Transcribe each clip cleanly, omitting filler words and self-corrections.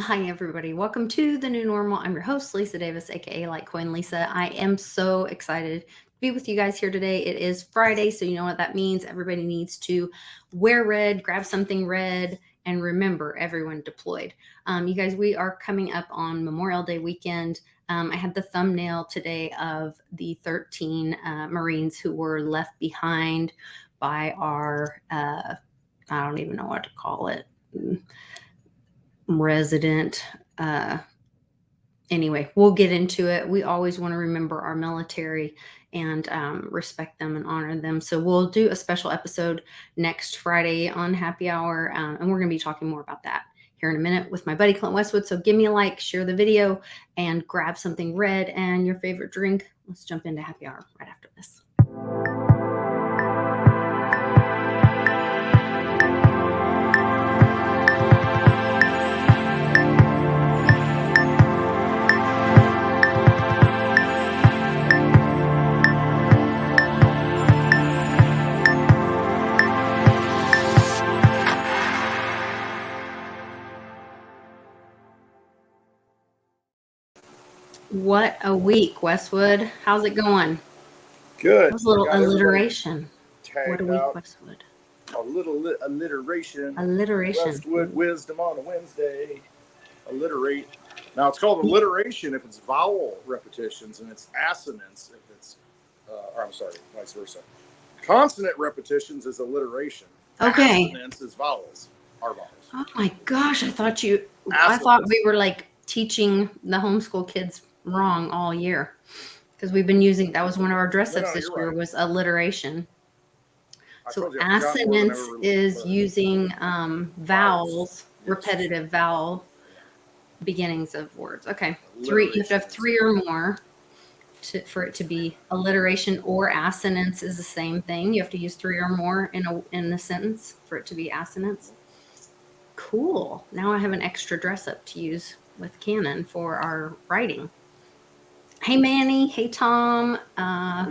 Hi, everybody. Welcome to the new normal. I'm your host, Lisa Davis, aka Litecoin Lisa. I am so excited to be with you guys here today. It is Friday, so you know what that means. Everybody needs to wear red, grab something red, and remember everyone deployed. You guys, we are coming up on Memorial Day weekend. I had the thumbnail today of the 13 Marines who were left behind by our, I don't even know what to call it, resident. Anyway, we'll get into it. We always want to remember our military and respect them and honor them. So we'll do a special episode next Friday on Happy Hour, and we're going to be talking more about that here in a minute with my buddy Clint Westwood. So give me a like, share the video, and grab something red and your favorite drink. Let's jump into Happy Hour right after this. What a week, Westwood. How's it going? Good. That was a little Got everybody alliteration. What a tagged week, out. Westwood. A little alliteration. Alliteration. Westwood wisdom on a Wednesday. Alliterate. Now it's called alliteration if it's vowel repetitions, and it's assonance if it's, or I'm sorry, vice versa. Consonant repetitions is alliteration. Okay. Assonance is vowels. Our vowels. Oh my gosh, I thought we were like teaching the homeschool kids wrong all year because we've been using, that was one of our dress ups this year, was alliteration. So assonance is using vowels, repetitive vowel beginnings of words. Okay. You have to have three or more for it to be alliteration, or assonance is the same thing. You have to use three or more in the sentence for it to be assonance. Cool. Now I have an extra dress up to use with Canon for our writing. Hey, Manny. Hey, Tom. We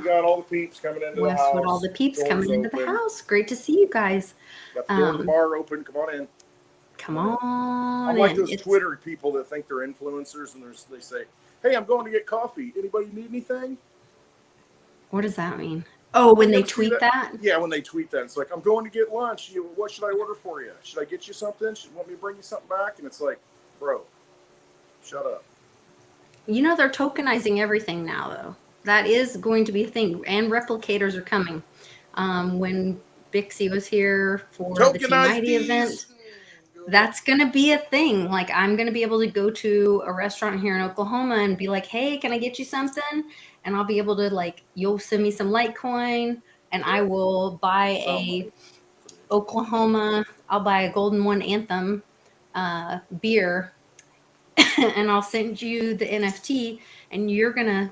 got all the peeps coming into the house. All the peeps coming into the house. Great to see you guys. Got the door to the bar open. Come on in. Come on. I'm like those Twitter people that think they're influencers, and they say, "Hey, I'm going to get coffee. Anybody need anything?" What does that mean? Oh, when they tweet that? Yeah, when they tweet that. It's like, I'm going to get lunch. What should I order for you? Should I get you something? Should you want me to bring you something back? And it's like, bro, shut up. You know, they're tokenizing everything now, though. That is going to be a thing. And replicators are coming. When Bixie was here for the Team Mighty event, that's going to be a thing. Like, I'm going to be able to go to a restaurant here in Oklahoma and be like, hey, can I get you something? And I'll be able to, like, you'll send me some Litecoin, and I will buy I'll buy a Golden One Anthem beer, and I'll send you the NFT, and you're going to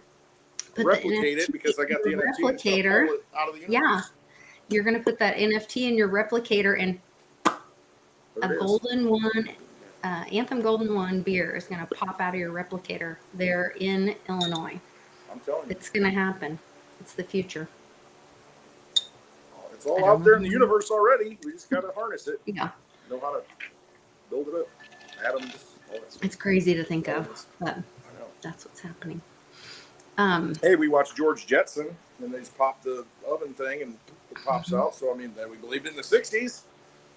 replicate it because I got the NFT replicator out of the universe. Yeah. You're going to put that NFT in your replicator, and a Golden One, Anthem Golden One beer is going to pop out of your replicator there in Illinois. I'm telling you. It's going to happen. It's the future. It's all out there in the universe already. We just got to harness it. Yeah. Know how to build it up. Atoms, all that stuff. It's crazy to think of, but that's what's happening. Hey, we watched George Jetson, and they just popped the oven thing, and it pops out. So, I mean, we believed in the 60s.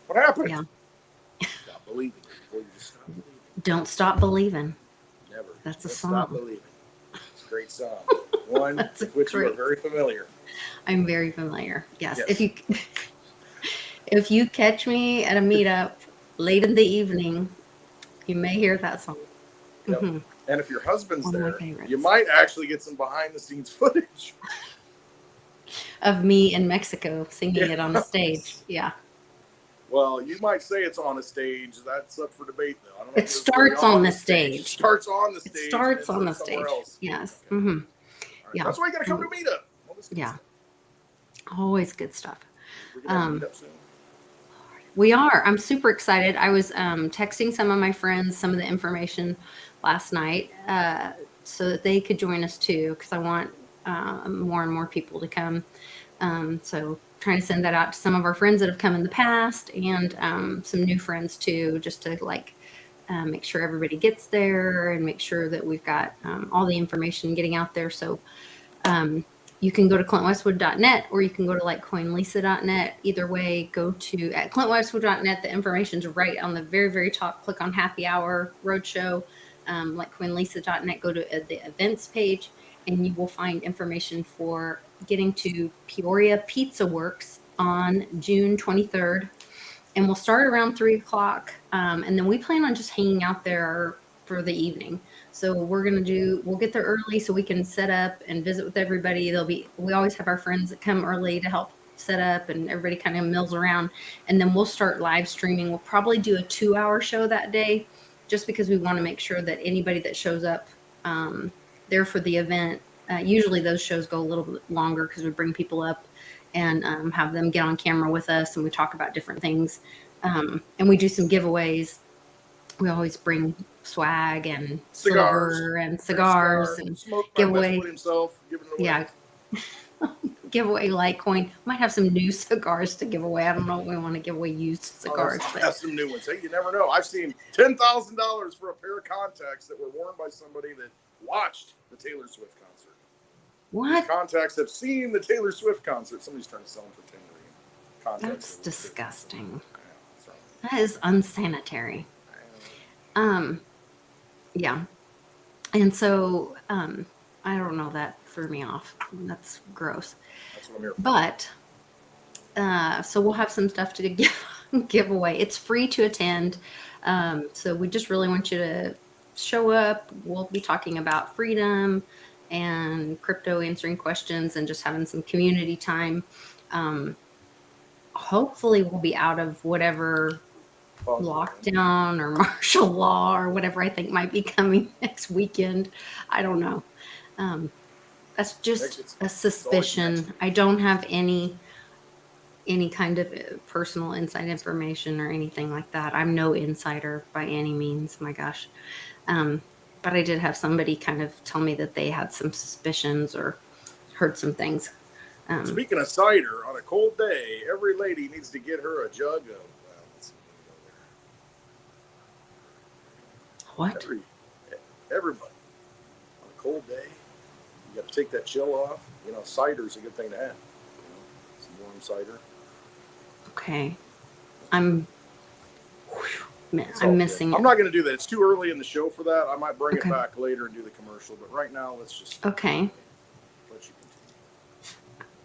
What happened? Yeah. Stop believing. Before you just stop believing. Don't stop believing. Never. That's a song. Stop believing. It's a great song. One with which you are very familiar. I'm very familiar. Yes. If you catch me at a meetup late in the evening, you may hear that song. Yep. Mm-hmm. And if your husband's there, you might actually get some behind-the-scenes footage of me in Mexico singing it on the stage. Yeah. Well, you might say it's on a stage. That's up for debate, though. I don't know. It starts on the stage. It starts on the stage. It starts on the stage. Yes. Okay. Mm-hmm. Right. Yeah. That's why you got to come to a meetup. Yeah. Always good stuff. We are. I'm super excited. I was texting some of my friends some of the information last night so that they could join us too, because I want more and more people to come. So trying to send that out to some of our friends that have come in the past, and some new friends too, just to like make sure everybody gets there, and make sure that we've got all the information getting out there. So you can go to clintwestwood.net, or you can go to litecoinlisa.net. Either way, go to at clintwestwood.net. The information's right on the very, very top. Click on Happy Hour Roadshow. Litecoinlisa.net. Go to the events page, and you will find information for getting to Peoria Pizza Works on June 23rd. And we'll start around 3:00. And then we plan on just hanging out there for the evening. So we'll get there early so we can set up and visit with everybody. We always have our friends that come early to help set up, and everybody kind of mills around. And then we'll start live streaming. We'll probably do a 2-hour show that day, just because we want to make sure that anybody that shows up there for the event, usually those shows go a little bit longer because we bring people up and have them get on camera with us, and we talk about different things. And we do some giveaways. We always bring swag and silver and cigars and give away. Yeah. Give away Litecoin. Might have some new cigars to give away. I don't know if we want to give away used cigars. But have some new ones. Hey, you never know. I've seen $10,000 for a pair of contacts that were worn by somebody that watched the Taylor Swift concert. What? These contacts have seen the Taylor Swift concert. Somebody's trying to sell them for $10 million. Contacts. That's disgusting. Yeah, so. That is unsanitary. Yeah. And so, I don't know, that threw me off. That's gross. That's what I'm here for. But, so we'll have some stuff to give away. It's free to attend. So we just really want you to show up. We'll be talking about freedom and crypto, answering questions, and just having some community time. Hopefully we'll be out of whatever lockdown or martial law or whatever I think might be coming next weekend. I don't know. That's just a suspicion. I don't have any kind of personal inside information or anything like that. I'm no insider by any means. My gosh. But I did have somebody kind of tell me that they had some suspicions or heard some things. Speaking of cider, on a cold day, every lady needs to get her a jug of. What? Everybody. On a cold day, you got to take that chill off. You know, cider's a good thing to have. You know, some warm cider. Okay. I'm missing it. I'm not going to do that. It's too early in the show for that. I might bring it back later and do the commercial. But right now, let's just let you continue.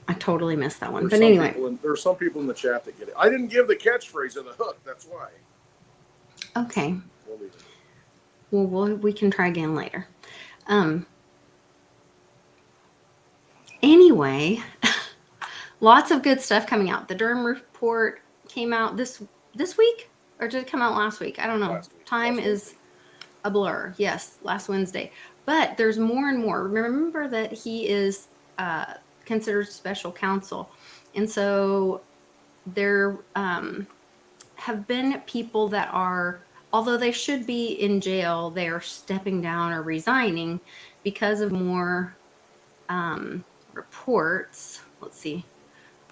I totally missed that one. But anyway. There are some people in the chat that get it. I didn't give the catchphrase of the hook. That's why. Okay. We'll leave it. Well, we can try again later. Anyway, lots of good stuff coming out. The Durham report came out this week, or did it come out last week? I don't know. Time is a blur. Yes, last Wednesday. But there's more and more. Remember that he is considered special counsel. And so there have been people that are, although they should be in jail, they are stepping down or resigning because of more reports. Let's see.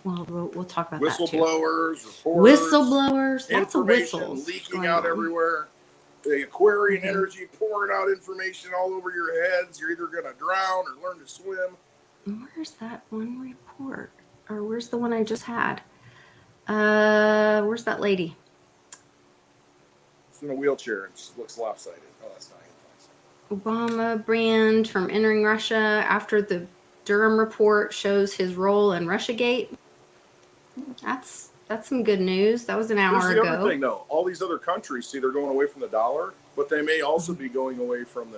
Well, we'll talk about whistleblowers, that too. Whistleblowers, lots of information whistles leaking out everywhere. The Aquarian energy pouring out information all over your heads. You're either going to drown or learn to swim. Where's that one report? Or where's the one I just had? Where's that lady? In a wheelchair and she looks lopsided. Oh, that's not Obama banned from entering Russia after the Durham report shows his role in Russiagate. That's some good news. That was an hour ago. Here's the other thing, though. All these other countries, see, they're going away from the dollar, but they may also be going away from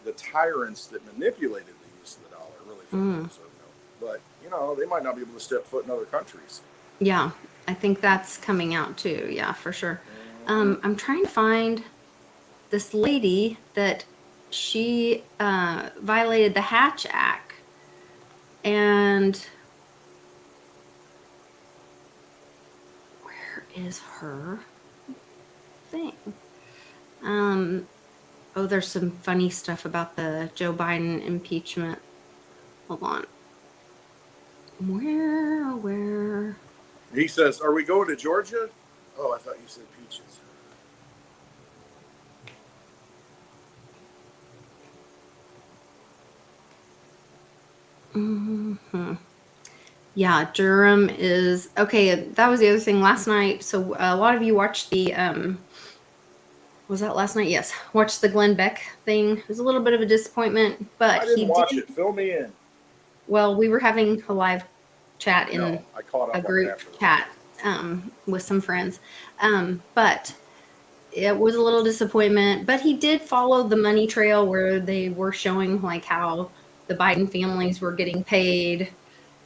the tyrants that manipulated the use of the dollar, really. But, you know, they might not be able to step foot in other countries. Yeah, I think that's coming out, too. Yeah, for sure. I'm trying to find this lady that she violated the Hatch Act, and where is her thing? Oh, there's some funny stuff about the Joe Biden impeachment. Hold on. Where? He says, "Are we going to Georgia?" Oh, I thought you said peaches. Mm-hmm. Yeah, Durham is okay. That was the other thing last night. So a lot of you watched the was that last night? Yes, watched the Glenn Beck thing. It was a little bit of a disappointment, but I didn't he watch did. it. Fill me in. Well, we were having a live chat in No, I caught up a on it group afterwards. chat with some friends, but it was a little disappointment. But he did follow the money trail where they were showing like how the Biden families were getting paid.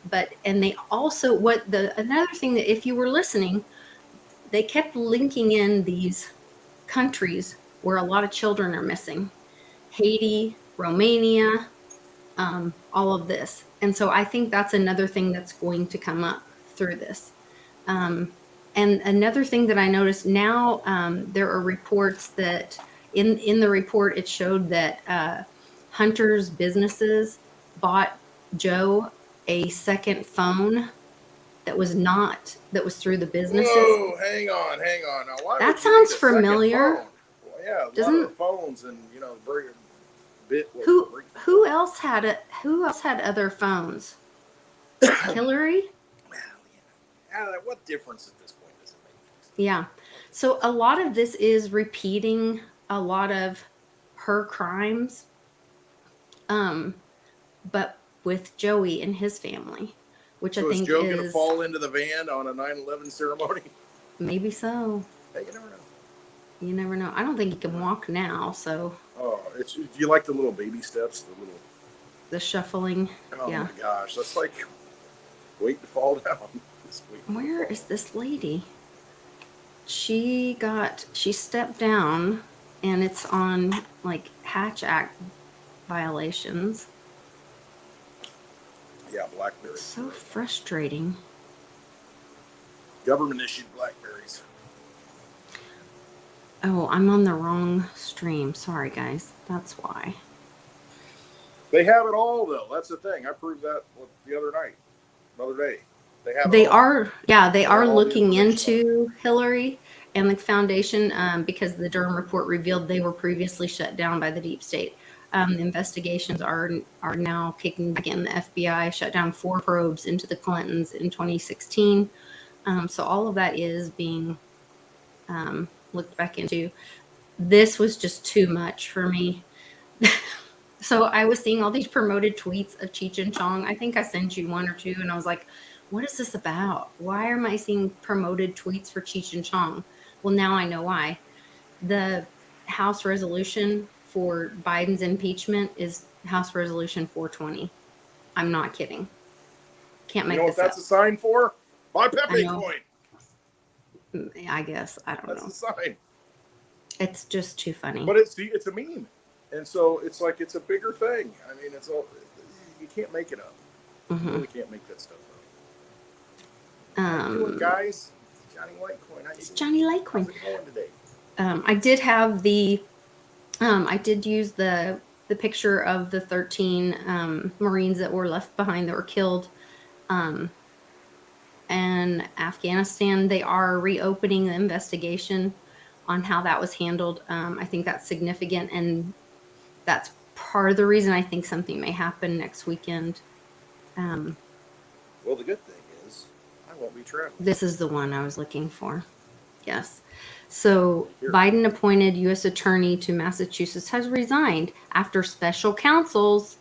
But and they also another thing that if you were listening, they kept linking in these countries where a lot of children are missing: Haiti, Romania, all of this. And so I think that's another thing that's going to come up through this. And another thing that I noticed now, there are reports that in the report it showed that Hunter's businesses bought Joe a second phone that was through the businesses. Whoa, hang on. Now, why That would you need sounds a second familiar. phone? Well, yeah, a lot Doesn't- of the phones and Who else had other phones? Hillary? Well, yeah. What difference at this point does it make? Yeah. So a lot of this is repeating a lot of her crimes, but with Joey and his family, which So I think is Joe going to fall into the van on a 9/11 ceremony? Maybe so. Hey, you never know. You never know. I don't think he can walk now, so. Oh, do you like the little baby steps? The shuffling. Oh yeah. my gosh, that's like waiting to fall down. Where is this lady? She stepped down, and it's on like Hatch Act violations. Yeah, Blackberry. So frustrating. Government issued Blackberries. Oh, I'm on the wrong stream. Sorry, guys. That's why. They have it all, though. That's the thing. I proved that the other day. They have. They it all. are, yeah, they are all the looking information into Hillary and the foundation because the Durham report revealed they were previously shut down by the deep state. The investigations are now kicking back in. The FBI shut down 4 probes into the Clintons in 2016. So all of that is being looked back into. This was just too much for me. So I was seeing all these promoted tweets of Cheech and Chong. I think I sent you 1 or 2, and I was like, what is this about? Why am I seeing promoted tweets for Cheech and Chong? Well, now I know why. The House resolution for Biden's impeachment is House Resolution 420. I'm not kidding. Can't make You know what this that's up. a sign for? Buy Pepe coin. I guess. I don't know. That's the sign. It's just too funny. But it's a meme. And so it's like it's a bigger thing. I mean, you can't make it up. Mm-hmm. You really can't make that stuff up. How you doing, guys? Johnny Litecoin. It's Johnny Litecoin. How's it going today? I did have I did use the picture of the 13 Marines that were left behind that were killed in Afghanistan. They are reopening the investigation on how that was handled. I think that's significant, and that's part of the reason I think something may happen next weekend. Well, the good thing is I won't be traveling. This is the one I was looking for. Yes. So Biden appointed U.S. attorney to Massachusetts has resigned after special counsel's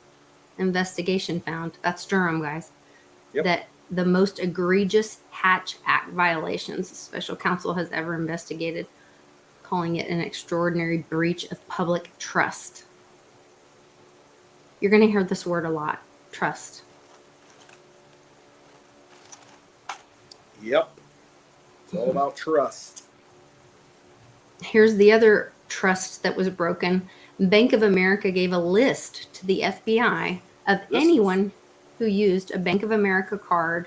investigation found, that's Durham, guys, that the most egregious Hatch Act violations special counsel has ever investigated, calling it an extraordinary breach of public trust. You're going to hear this word a lot, trust. Yep. It's all about trust. Here's the other trust that was broken. Bank of America gave a list to the FBI of anyone who used a Bank of America card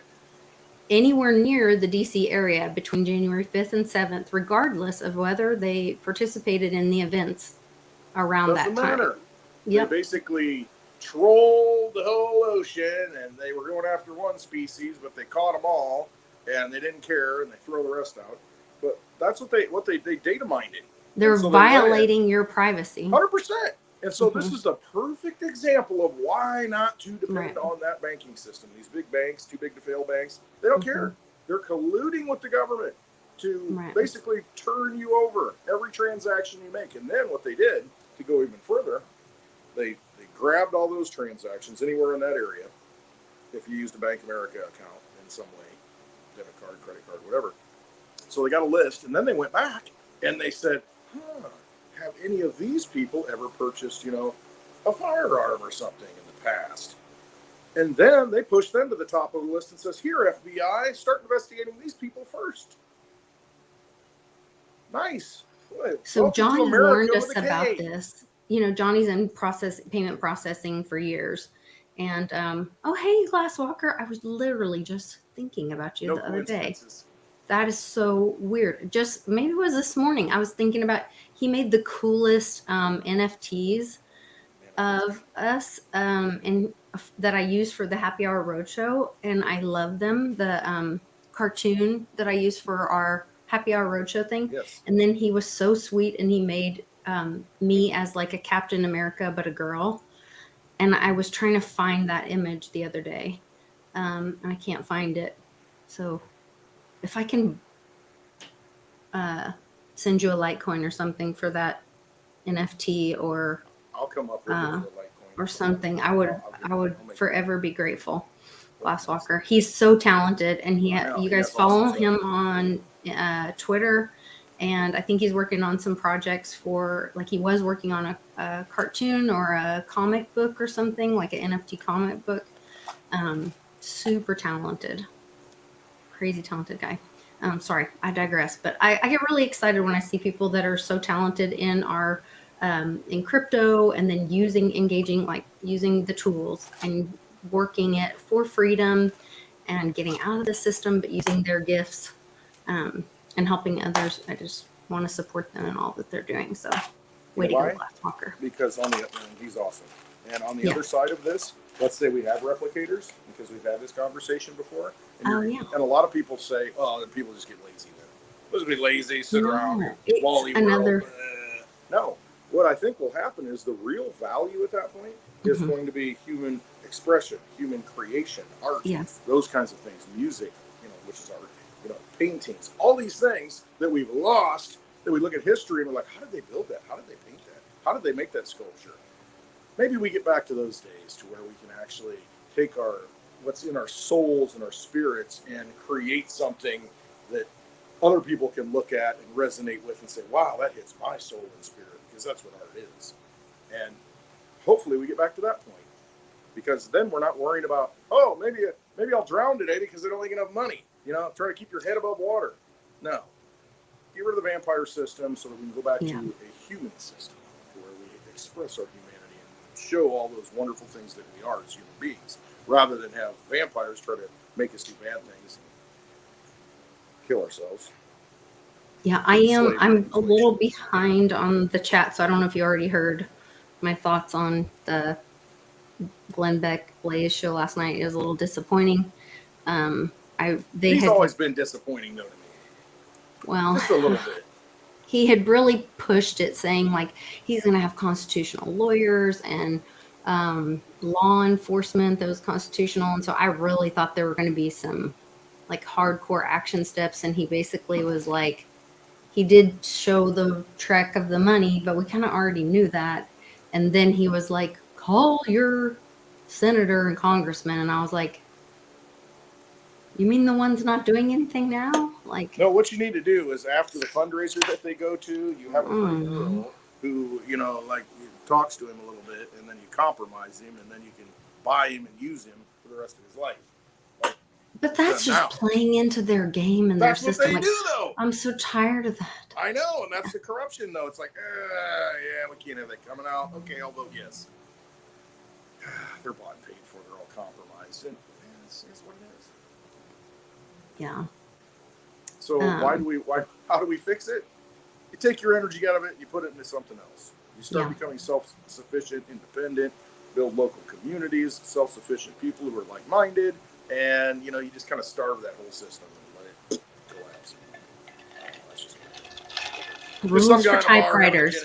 anywhere near the DC area between January 5th and 7th, regardless of whether they participated in the events around that time. Doesn't matter. Yep. They basically trolled the whole ocean, and they were going after one species, but they caught them all, and they didn't care, and they throw the rest out. But that's what they data mined it. They're violating your privacy. 100%. And so this is the perfect example of why not to depend on that banking system. These big banks, too big to fail banks, they don't care. They're colluding with the government to basically turn you over every transaction you make. And then what they did, to go even further, they grabbed all those transactions anywhere in that area, if you used a Bank of America account in some way, debit card, credit card, whatever. So they got a list, and then they went back and they said, have any of these people ever purchased, a firearm or something in the past? And then they pushed them to the top of the list and says, here, FBI, start investigating these people first. Nice. So Johnny warned us about this. Johnny's in payment processing for years. And, oh, hey, Glasswalker, I was literally just thinking about you the other day. That is so weird. Just maybe it was this morning. I was thinking about, he made the coolest NFTs of us and that I use for the Happy Hour Roadshow. And I love them. The cartoon that I use for our Happy Hour Roadshow thing. Yes. And then he was so sweet and he made me as like a Captain America, but a girl. And I was trying to find that image the other day. And I can't find it. So if I can send you a Litecoin or something for that NFT, or I'll come up with a Litecoin or something, I would forever be grateful. Glasswalker, he's so talented, and you guys follow him on Twitter, and I think he's working on some projects for, like, he was working on a cartoon or a comic book or something, like an NFT comic book. Super talented, crazy talented guy. Sorry, I digress, but I get really excited when I see people that are so talented in our in crypto, and then using the tools and working it for freedom and getting out of the system, but using their gifts and helping others. I just want to support them in all that they're doing. So way to go, Glasswalker. Because he's awesome. And on the other side of this, let's say we have replicators, because we've had this conversation before. And a lot of people say, oh, people just get lazy then. Let's be lazy, sit around, Wally World. No. What I think will happen is the real value at that point is going to be human expression, human creation, art, those kinds of things, music, which is art, paintings, all these things that we've lost, that we look at history and we're like, how did they build that? How did they paint that? How did they make that sculpture? Maybe we get back to those days to where we can actually take what's in our souls and our spirits and create something that other people can look at and resonate with and say, wow, that hits my soul and spirit, because that's what art is. And hopefully we get back to that point, because then we're not worrying about, oh, maybe I'll drown today because I don't make enough money. Try to keep your head above water. No. Get rid of the vampire system so that we can go back to a human system where we express our humanity and show all those wonderful things that we are as human beings, rather than have vampires try to make us do bad things and kill ourselves. Yeah, I'm a little behind on the chat, so I don't know if you already heard my thoughts on the Glenn Beck Blaze show last night. It was a little disappointing. He's always been disappointing, though, to me. Well, just a little bit. He had really pushed it, saying like he's going to have constitutional lawyers and law enforcement that was constitutional, and so I really thought there were going to be some like hardcore action steps. And he basically was like, he did show the track of the money, but we kind of already knew that. And then he was like, call your senator and congressman. And I was like, you mean the one's not doing anything now? Like, no, what you need to do is after the fundraiser that they go to, you have a girl who, talks to him a little bit, and then you compromise him, and then you can buy him and use him for the rest of his life. But that's just playing into their game and their system. That's what they do, though. I'm so tired of that. I know, and that's the corruption, though. It's like, we can't have that coming out. Okay, I'll vote yes. They're bought and paid for. They're all compromised. And it's what it is. Yeah. So how do we fix it? You take your energy out of it, you put it into something else. You start becoming self-sufficient, independent, build local communities, self-sufficient people who are like-minded, and you just kind of starve that whole system and let it collapse. That's just rules for typewriters.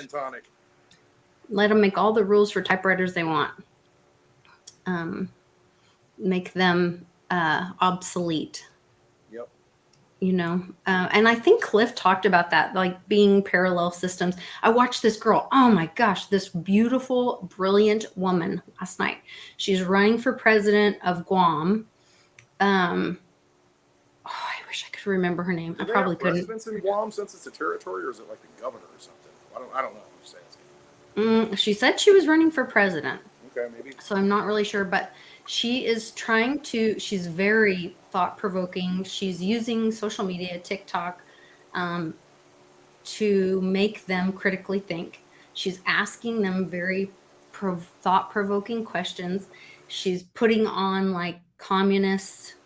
Let them make all the rules for typewriters they want. Make them obsolete. Yep. You know, and I think Cliff talked about that, like being parallel systems. I watched this girl. Oh my gosh, this beautiful, brilliant woman last night. She's running for president of Guam. Oh, I wish I could remember her name. Do I they probably have couldn't. residents in Guam since it's a territory, or is it like the governor or something? I don't know. I'm just asking. She said she was running for president. Okay, maybe. So I'm not really sure, but she is trying to, she's very thought provoking. She's using social media, TikTok, to make them critically think. She's asking them very thought provoking questions. She's putting on like communist,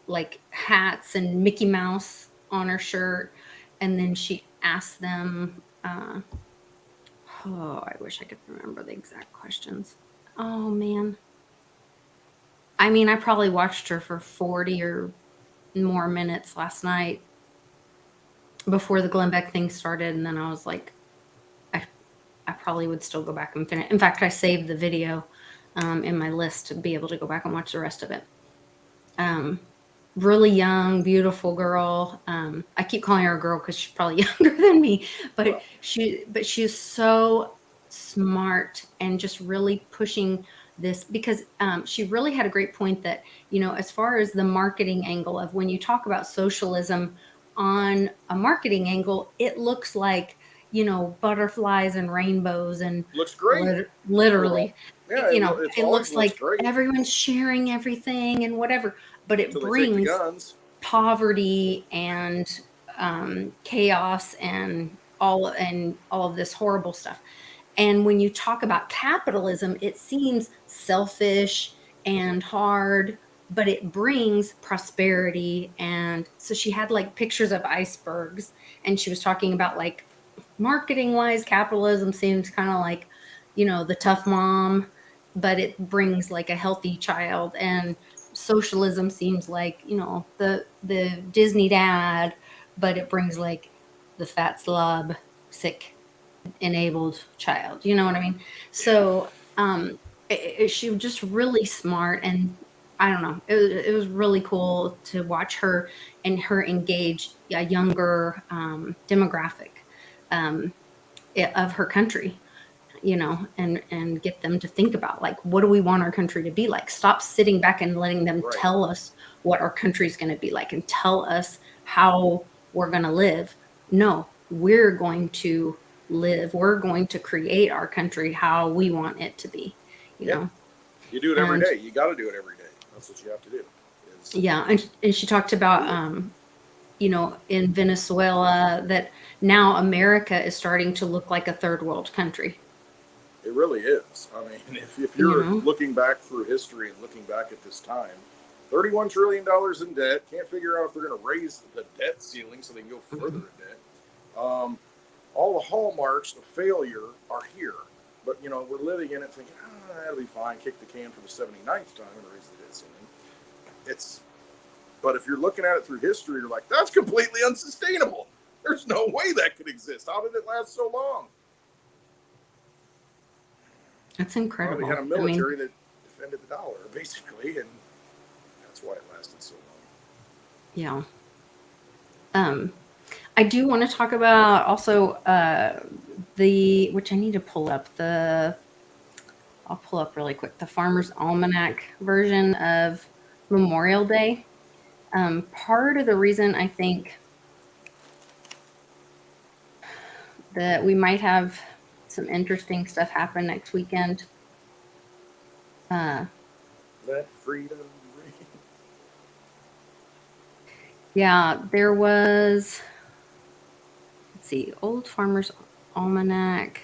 like hats and Mickey Mouse on her shirt. And then she asks them, oh, I wish I could remember the exact questions. Oh, man. I mean, I probably watched her for 40 or more minutes last night before the Glenn Beck thing started. And then I was like, I probably would still go back and finish. In fact, I saved the video in my list to be able to go back and watch the rest of it. Really young, beautiful girl. I keep calling her a girl because she's probably younger than me, but she's so smart and just really pushing this, because she really had a great point that, you know, as far as the marketing angle of when you talk about socialism on a marketing angle, it looks like, you know, butterflies and rainbows and looks great. Literally, yeah, you know, it looks like great. Everyone's sharing everything and whatever, but it brings poverty and chaos and all of this horrible stuff. And when you talk about capitalism, it seems selfish and hard, but it brings prosperity. And so she had like pictures of icebergs, and she was talking about like marketing wise, capitalism seems kind of like, you know, the tough mom, but it brings like a healthy child. And socialism seems like, you know, the Disney dad, but it brings like the fat slob, sick, enabled child. You know what I mean? So she was just really smart, and I don't know, it was really cool to watch her and her engage a younger demographic of her country, you know, and get them to think about like, what do we want our country to be like? Stop sitting back and letting them tell us what our country is going to be like and tell us how we're going to live. No, we're going to live. We're going to create our country how we want it to be, you know. You do it every day. You got to do it every day. That's what you have to do. Yeah. And she talked about, you know, in Venezuela, that now America is starting to look like a third world country. It really is. I mean, if you're looking back through history and looking back at this time, $31 trillion in debt, can't figure out if they're going to raise the debt ceiling so they can go further in debt. All the hallmarks of failure are here. But, you know, we're living in it thinking, that'll be fine, kick the can for the 79th time and raise the debt ceiling. But if you're looking at it through history, you're like, that's completely unsustainable. There's no way that could exist. How did it last so long? That's incredible. Well, they had a military that defended the dollar, basically, and that's why it lasted so long. Yeah. I do want to talk about also which I need to pull up I'll pull up really quick, the Farmer's Almanac version of Memorial Day. Part of the reason I think that we might have some interesting stuff happen next weekend. Let freedom ring. Yeah, there was, let's see, Old Farmer's Almanac,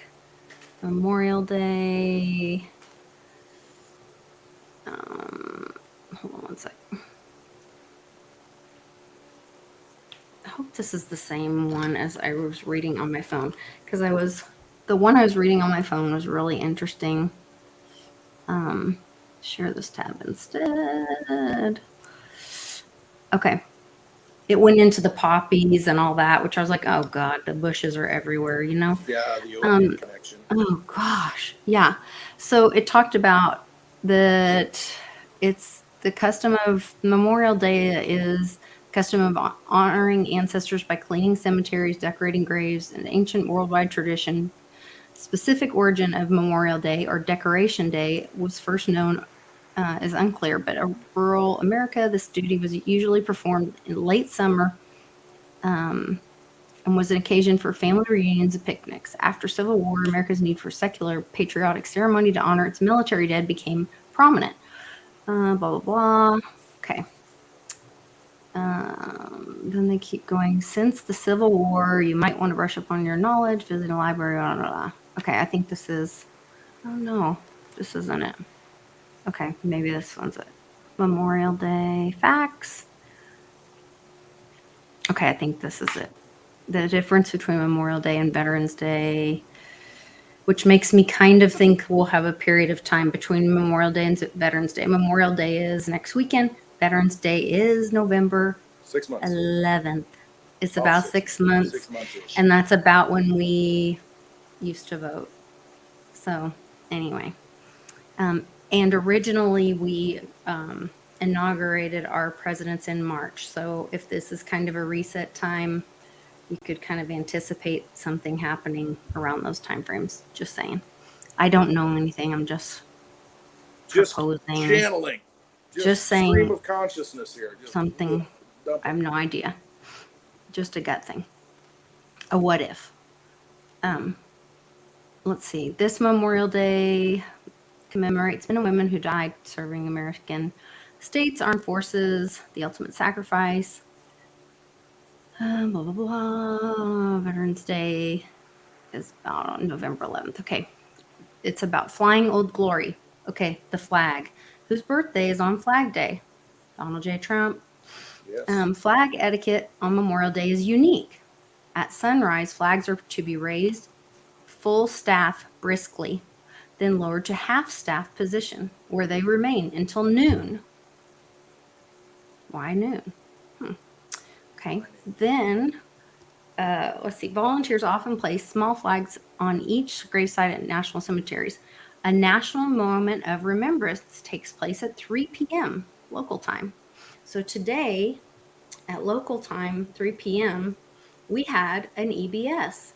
Memorial Day. Hold on one sec. I hope this is the same one as I was reading on my phone, because the one I was reading on my phone was really interesting. Share this tab instead. Okay. it went into the poppies and all that, which I was like, oh God, the bushes are everywhere, you know? Yeah, the opiate connection. Oh gosh. Yeah. So it talked about that it's the custom of Memorial Day is custom of honoring ancestors by cleaning cemeteries, decorating graves, an ancient worldwide tradition. Specific origin of Memorial Day or Decoration Day was first known is unclear, but in rural America, this duty was usually performed in late summer and was an occasion for family reunions and picnics. After Civil War, America's need for secular patriotic ceremony to honor its military dead became prominent. Blah, blah, blah. Okay. Then they keep going. Since the Civil War, you might want to brush up on your knowledge, visit a library, blah, blah, blah. Okay, I think this is, oh no, this isn't it. Okay, maybe this one's it. Memorial Day facts. Okay, I think this is it. The difference between Memorial Day and Veterans Day, which makes me kind of think we'll have a period of time between Memorial Day and Veterans Day. Memorial Day is next weekend. Veterans Day is November 6 months. 11th. It's about 6 months. 6 months-ish. And that's about when we used to vote. So anyway. And originally we inaugurated our presidents in March. So if this is kind of a reset time, you could kind of anticipate something happening around those time frames. Just saying. I don't know anything. I'm just proposing. Channeling. Just saying. Stream of consciousness here. Just something. I have no idea. Just a gut thing. A what if. Let's see. This Memorial Day commemorates men and women who died serving American states, armed forces, the ultimate sacrifice. Blah, blah, blah. Veterans Day is about on November 11th. Okay. It's about flying Old Glory. Okay. The flag. Whose birthday is on Flag Day? Donald J. Trump. Yes. Flag etiquette on Memorial Day is unique. At sunrise, flags are to be raised full staff briskly, then lowered to half staff position, where they remain until noon. Why noon? Okay. Then, let's see. Volunteers often place small flags on each gravesite at national cemeteries. A national moment of remembrance takes place at 3 p.m. local time. So today, at local time, 3 p.m., we had an EBS.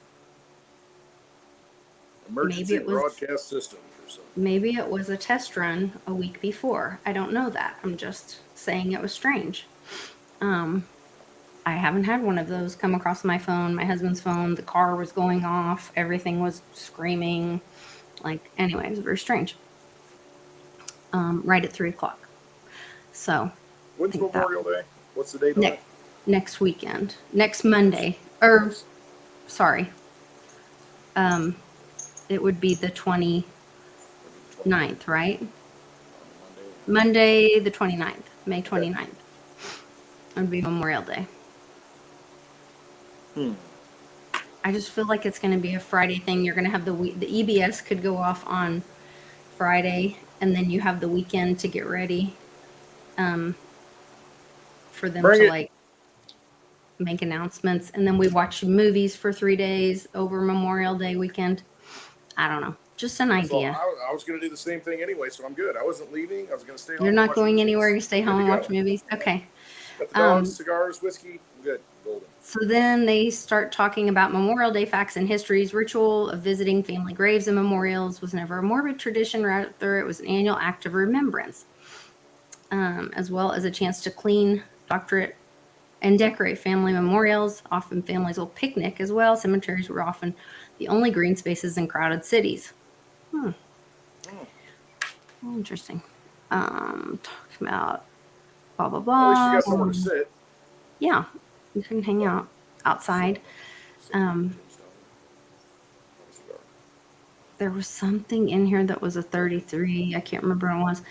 Emergency broadcast system or something. Maybe it was a test run a week before. I don't know that. I'm just saying it was strange. I haven't had one of those come across my phone, my husband's phone. The car was going off. Everything was screaming. Anyway, it was very strange. Right at 3 o'clock. So. When's Memorial Day? What's the date on it? Next weekend. Next Monday. Sorry. It would be the 29th, right? Monday the 29th. May 29th. It would be Memorial Day. I just feel like it's going to be a Friday thing. You're going to have the EBS could go off on Friday, and then you have the weekend to get ready for them to make announcements. And then we watch movies for 3 days over Memorial Day weekend. I don't know. Just an idea. I was going to do the same thing anyway, so I'm good. I wasn't leaving. I was going to stay home. You're not going anywhere. You stay home and watch movies? Okay. Got the dogs, cigars, whiskey. I'm good. Golden. So then they start talking about Memorial Day facts and histories. Ritual of visiting family graves and memorials was never a morbid tradition. Rather, it was an annual act of remembrance, as well as a chance to clean, doctorate, and decorate family memorials. Often families will picnic as well. Cemeteries were often the only green spaces in crowded cities. Interesting. Talking about blah, blah, blah. At least you got somewhere to sit. Yeah. You can hang out outside. There was something in here that was a 33. I can't remember what it was.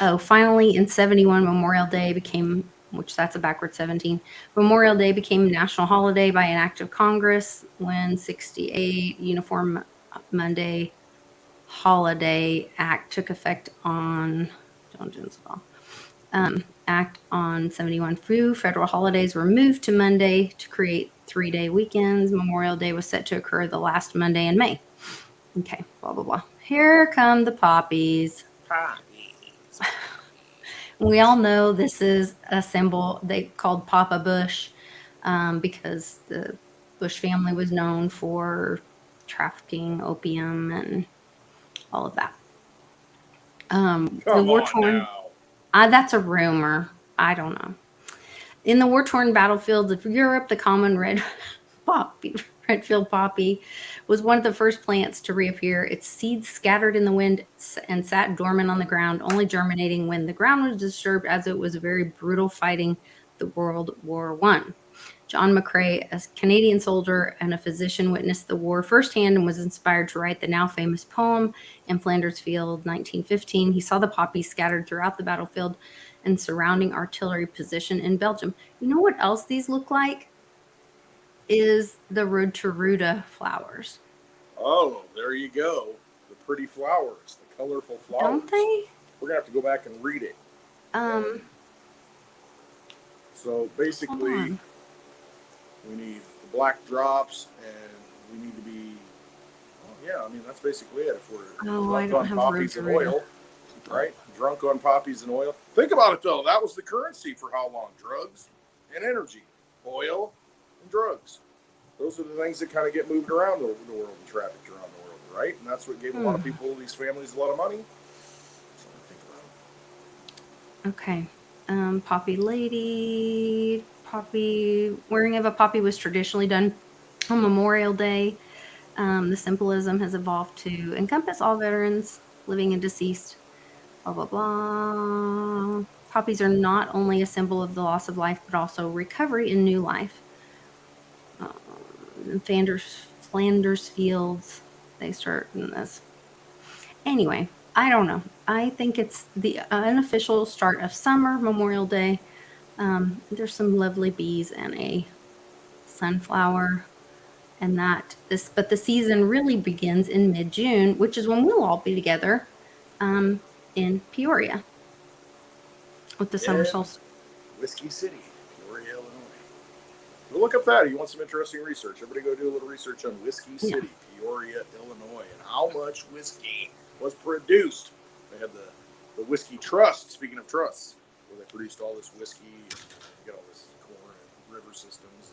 Oh, finally in 71, Memorial Day became, which that's a backward 17. Memorial Day became a national holiday by an act of Congress when 68 Uniform Monday Holiday Act took effect on Act on 71 flu. Federal holidays were moved to Monday to create 3-day weekends. Memorial Day was set to occur the last Monday in May. Okay, blah, blah, blah. Here come the poppies. Poppies. We all know this is a symbol they called Papa Bush because the Bush family was known for trafficking opium and all of that. The Come on war-torn, now. that's a rumor. I don't know. In the war-torn battlefields of Europe, the common redfield poppy was one of the first plants to reappear. Its seeds scattered in the wind and sat dormant on the ground, only germinating when the ground was disturbed, as it was very brutal fighting the World War I. John McCrae, a Canadian soldier and a physician, witnessed the war firsthand and was inspired to write the now famous poem In Flanders Field, 1915. He saw the poppies scattered throughout the battlefield and surrounding artillery position in Belgium. You know what else these look like? Is the Roturuta flowers. Oh, there you go. The pretty flowers, the colorful flowers. Don't they? We're going to have to go back and read it. So basically, we need the black drops, and we need to be, well, yeah, I mean, that's basically it. If we're drunk on poppies and oil, right? Drunk on poppies and oil. Think about it, though. That was the currency for how long? Drugs and energy. Oil and drugs. Those are the things that kind of get moved around the world and trafficked around the world, right? And that's what gave a lot of people, these families, a lot of money. So think about it. Okay. Poppy lady. Poppy. Wearing of a poppy was traditionally done on Memorial Day. The symbolism has evolved to encompass all veterans, living and deceased. Blah, blah, blah. Poppies are not only a symbol of the loss of life, but also recovery and new life. Flanders Fields, they start in this. Anyway, I don't know. I think it's the unofficial start of summer, Memorial Day. There's some lovely bees and a sunflower, and but the season really begins in mid-June, which is when we'll all be together in Peoria with the summer solstice. Whiskey City, Peoria, Illinois. We'll look up that. You want some interesting research? Everybody go do a little research on Whiskey City, Peoria, Illinois, and how much whiskey was produced. They had the Whiskey Trust, speaking of trusts, where they produced all this whiskey and get all this corn and river systems.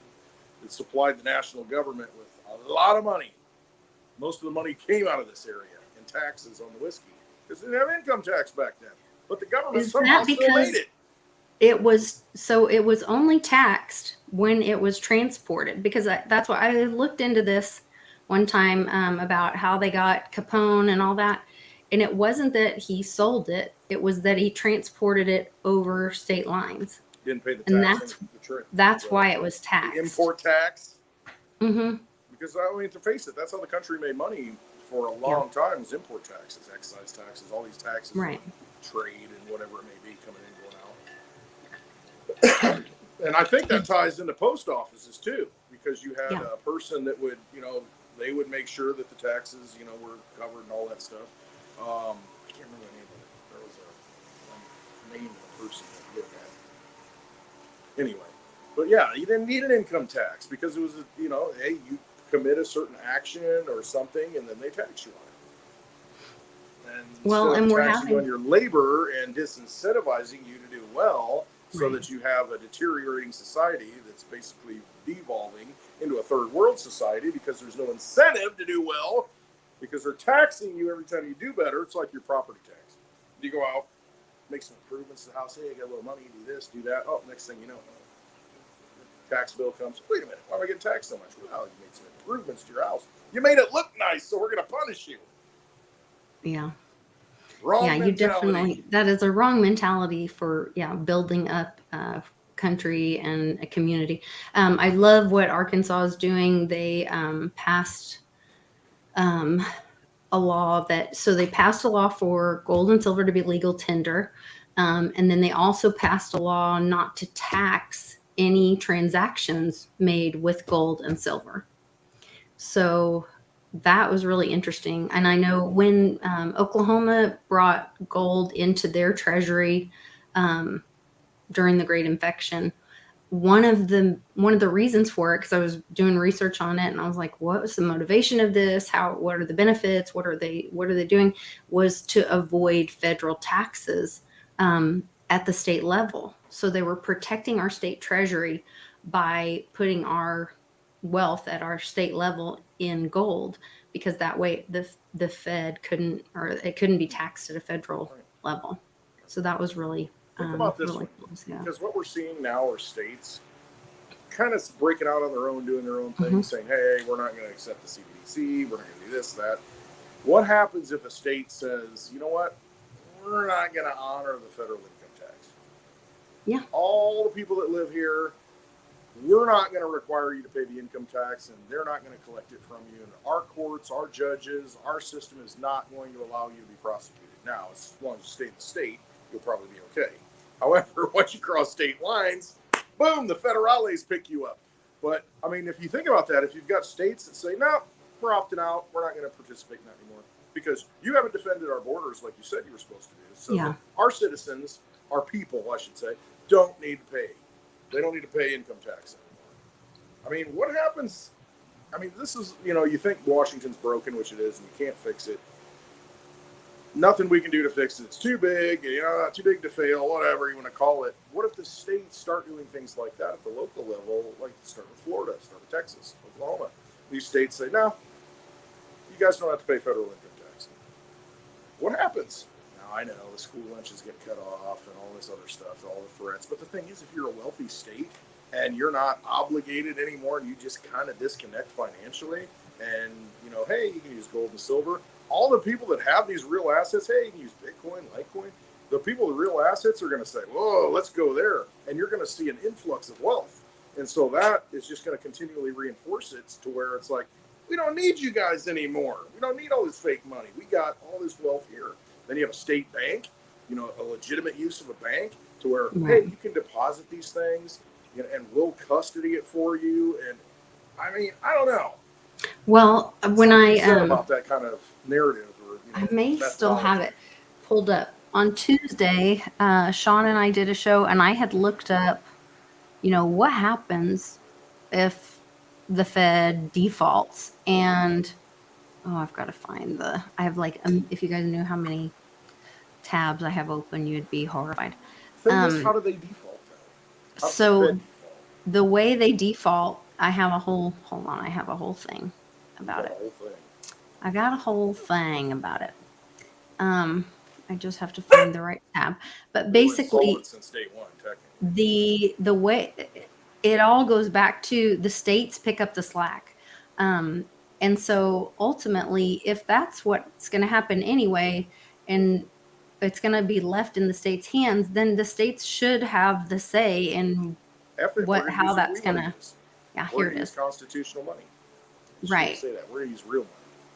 And it supplied the national government with a lot of money. Most of the money came out of this area in taxes on the whiskey. Because they didn't have income tax back then. But the government somehow still made it. It was only taxed when it was transported, because that's why I looked into this one time about how they got Capone and all that. And it wasn't that he sold it. It was that he transported it over state lines. Didn't pay the tax. And that's why it was taxed. The import tax. Mm-hmm. Because, I mean, to face it, that's how the country made money for a long time, was import taxes, excise taxes, all these taxes. Right. Trade and whatever it may be coming in, going out. And I think that ties into post offices too, because you had a person that would, they would make sure that the taxes, were covered and all that stuff. I can't remember the name of it. There was a name of the person that did that. Anyway, but yeah, you didn't need an income tax because it was, hey, you commit a certain action or something, and then they tax you on it. And we're taxing on your labor and disincentivizing you to do well, so that you have a deteriorating society that's basically devolving into a third world society because there's no incentive to do well, because they're taxing you every time you do better. It's like your property tax. You go out, make some improvements to the house. Hey, I got a little money, do this, do that. Oh, next thing you know, tax bill comes. Wait a minute, why am I getting taxed so much? Well, you made some improvements to your house. You made it look nice, so we're going to punish you. Yeah. Wrong mentality. You definitely, that is a wrong mentality for, building up a country and a community. I love what Arkansas is doing. They passed a law they passed a law for gold and silver to be legal tender. And then they also passed a law not to tax any transactions made with gold and silver. So that was really interesting. And I know when Oklahoma brought gold into their treasury, during the Great Infection. One of the reasons for it, because I was doing research on it, and I was like, what was the motivation of this? What are the benefits? What are they doing? Was to avoid federal taxes at the state level. So they were protecting our state treasury by putting our wealth at our state level in gold, because that way the Fed couldn't be taxed at a federal level. So that was really think about this really one, cool. Yeah. because what we're seeing now are states kind of breaking out on their own, doing their own thing, saying, hey, we're not going to accept the CBDC, we're not going to do this, that. What happens if a state says, you know what, we're not going to honor the federal income tax? Yeah. All the people that live here, we're not going to require you to pay the income tax, and they're not going to collect it from you. And our courts, our judges, our system is not going to allow you to be prosecuted. Now, as long as you stay in the state, you'll probably be okay. However, once you cross state lines, boom, the federales pick you up. But, I mean, if you think about that, if you've got states that say, no, we're opting out, we're not going to participate in that anymore, because you haven't defended our borders like you said you were supposed to do. So Yeah. our citizens, our people, I should say, don't need to pay. They don't need to pay income tax anymore. I mean, what happens? I mean, this is, you think Washington's broken, which it is, and you can't fix it. Nothing we can do to fix it. It's too big, too big to fail, whatever you want to call it. What if the states start doing things like that at the local level, like start with Florida, start with Texas, Oklahoma? These states say, no, you guys don't have to pay federal income tax. What happens? Now, I know the school lunches get cut off and all this other stuff, all the threats. But the thing is, if you're a wealthy state and you're not obligated anymore and you just kind of disconnect financially and, hey, you can use gold and silver. All the people that have these real assets, hey, you can use Bitcoin, Litecoin. The people with real assets are going to say, whoa, let's go there. And you're going to see an influx of wealth. And so that is just going to continually reinforce it to where it's like, we don't need you guys anymore. We don't need all this fake money. We got all this wealth here. Then you have a state bank, a legitimate use of a bank to where, hey, you can deposit these things and we'll custody it for you. And I mean, I don't know. Well, when I about that kind of narrative, or I may still have it pulled up. On Tuesday, Sean and I did a show, and I had looked up, what happens if the Fed defaults. And I've got to find I have if you guys knew how many tabs I have open, you'd be horrified. How do they default? So the way they default, I have a whole thing about it. I got a whole thing about it. I just have to find the right tab. But basically, since day one, technically, the way it all goes back to the states pick up the slack. And so ultimately, if that's what's going to happen anyway, and it's going to be left in the states' hands, then the states should have the say in how that's going to. Yeah, here it is. Constitutional money. Right. Say that. We're going to use real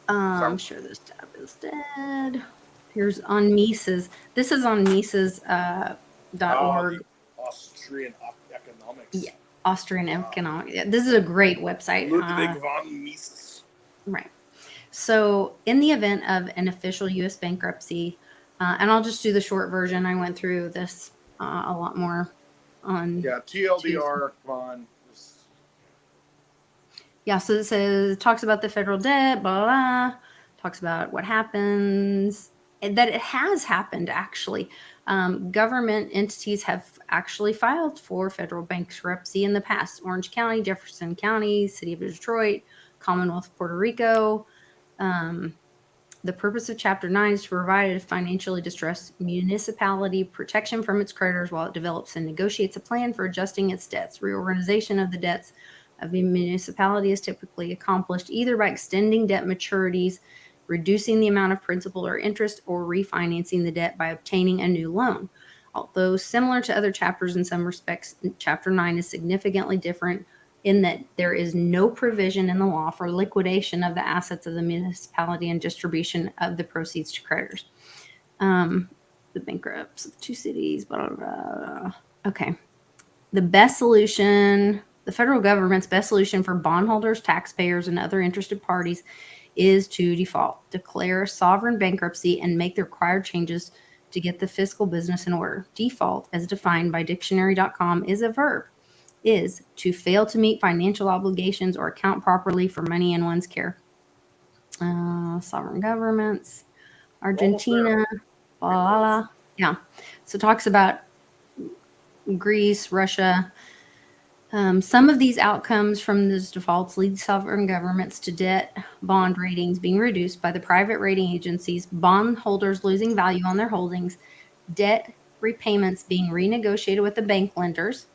money. I'm sure this tab is dead. Here's on Mises. This is on Mises.org. Austrian economics. Yeah, Austrian economics. Yeah, this is a great website. Ludwig von Mises. Right. So in the event of an official U.S. bankruptcy, and I'll just do the short version. I went through this a lot more on. Yeah, TLDR, come on. Yeah, so it talks about the federal debt, blah, blah, blah, talks about what happens, and that it has happened, actually. Government entities have actually filed for federal bankruptcy in the past. Orange County, Jefferson County, City of Detroit, Commonwealth of Puerto Rico. The purpose of Chapter 9 is to provide a financially distressed municipality protection from its creditors while it develops and negotiates a plan for adjusting its debts. Reorganization of the debts of a municipality is typically accomplished either by extending debt maturities, reducing the amount of principal or interest, or refinancing the debt by obtaining a new loan. Although similar to other chapters in some respects, Chapter 9 is significantly different in that there is no provision in the law for liquidation of the assets of the municipality and distribution of the proceeds to creditors. The bankrupts of 2 cities, blah, blah, blah. Okay. The federal government's best solution for bondholders, taxpayers, and other interested parties is to default, declare sovereign bankruptcy, and make the required changes to get the fiscal business in order. Default, as defined by dictionary.com, is a verb. Is to fail to meet financial obligations or account properly for money in one's care. Sovereign governments, Argentina, blah, blah, blah. Yeah. So it talks about Greece, Russia. Some of these outcomes from these defaults lead sovereign governments to debt bond ratings being reduced by the private rating agencies, bond holders losing value on their holdings, debt repayments being renegotiated with the bank lenders,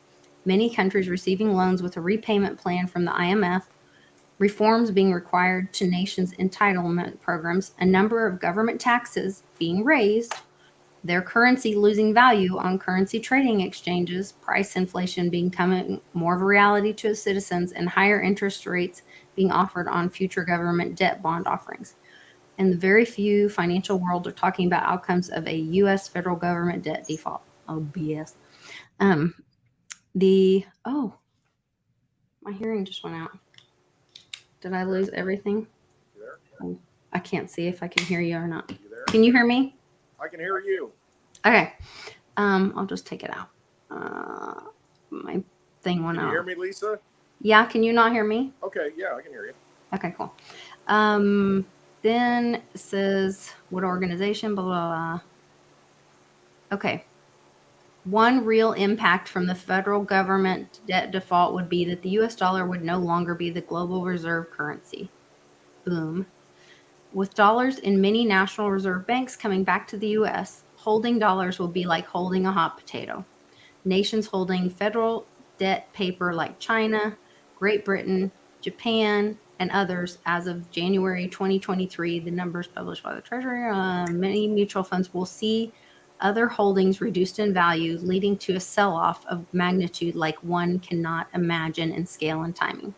many countries receiving loans with a repayment plan from the IMF, reforms being required to nations' entitlement programs, a number of government taxes being raised, their currency losing value on currency trading exchanges, price inflation becoming more of a reality to citizens, and higher interest rates being offered on future government debt bond offerings. And the very few financial world are talking about outcomes of a U.S. federal government debt default. Oh, BS. My hearing just went out. Did I lose everything? You there? Oh, I can't see if I can hear you or not. You there? Can you hear me? I can hear you. Okay. I'll just take it out. My thing went out. Can you hear me, Lisa? Yeah, can you not hear me? Okay, yeah, I can hear you. Okay, cool. Then it says what organization, blah, blah, blah. Okay. One real impact from the federal government debt default would be that the US dollar would no longer be the global reserve currency. Boom. With dollars in many national reserve banks coming back to the US, holding dollars will be like holding a hot potato. Nations holding federal debt paper like China, Great Britain, Japan, and others as of January 2023, the numbers published by the Treasury, many mutual funds will see other holdings reduced in value, leading to a sell-off of magnitude like one cannot imagine in scale and timing.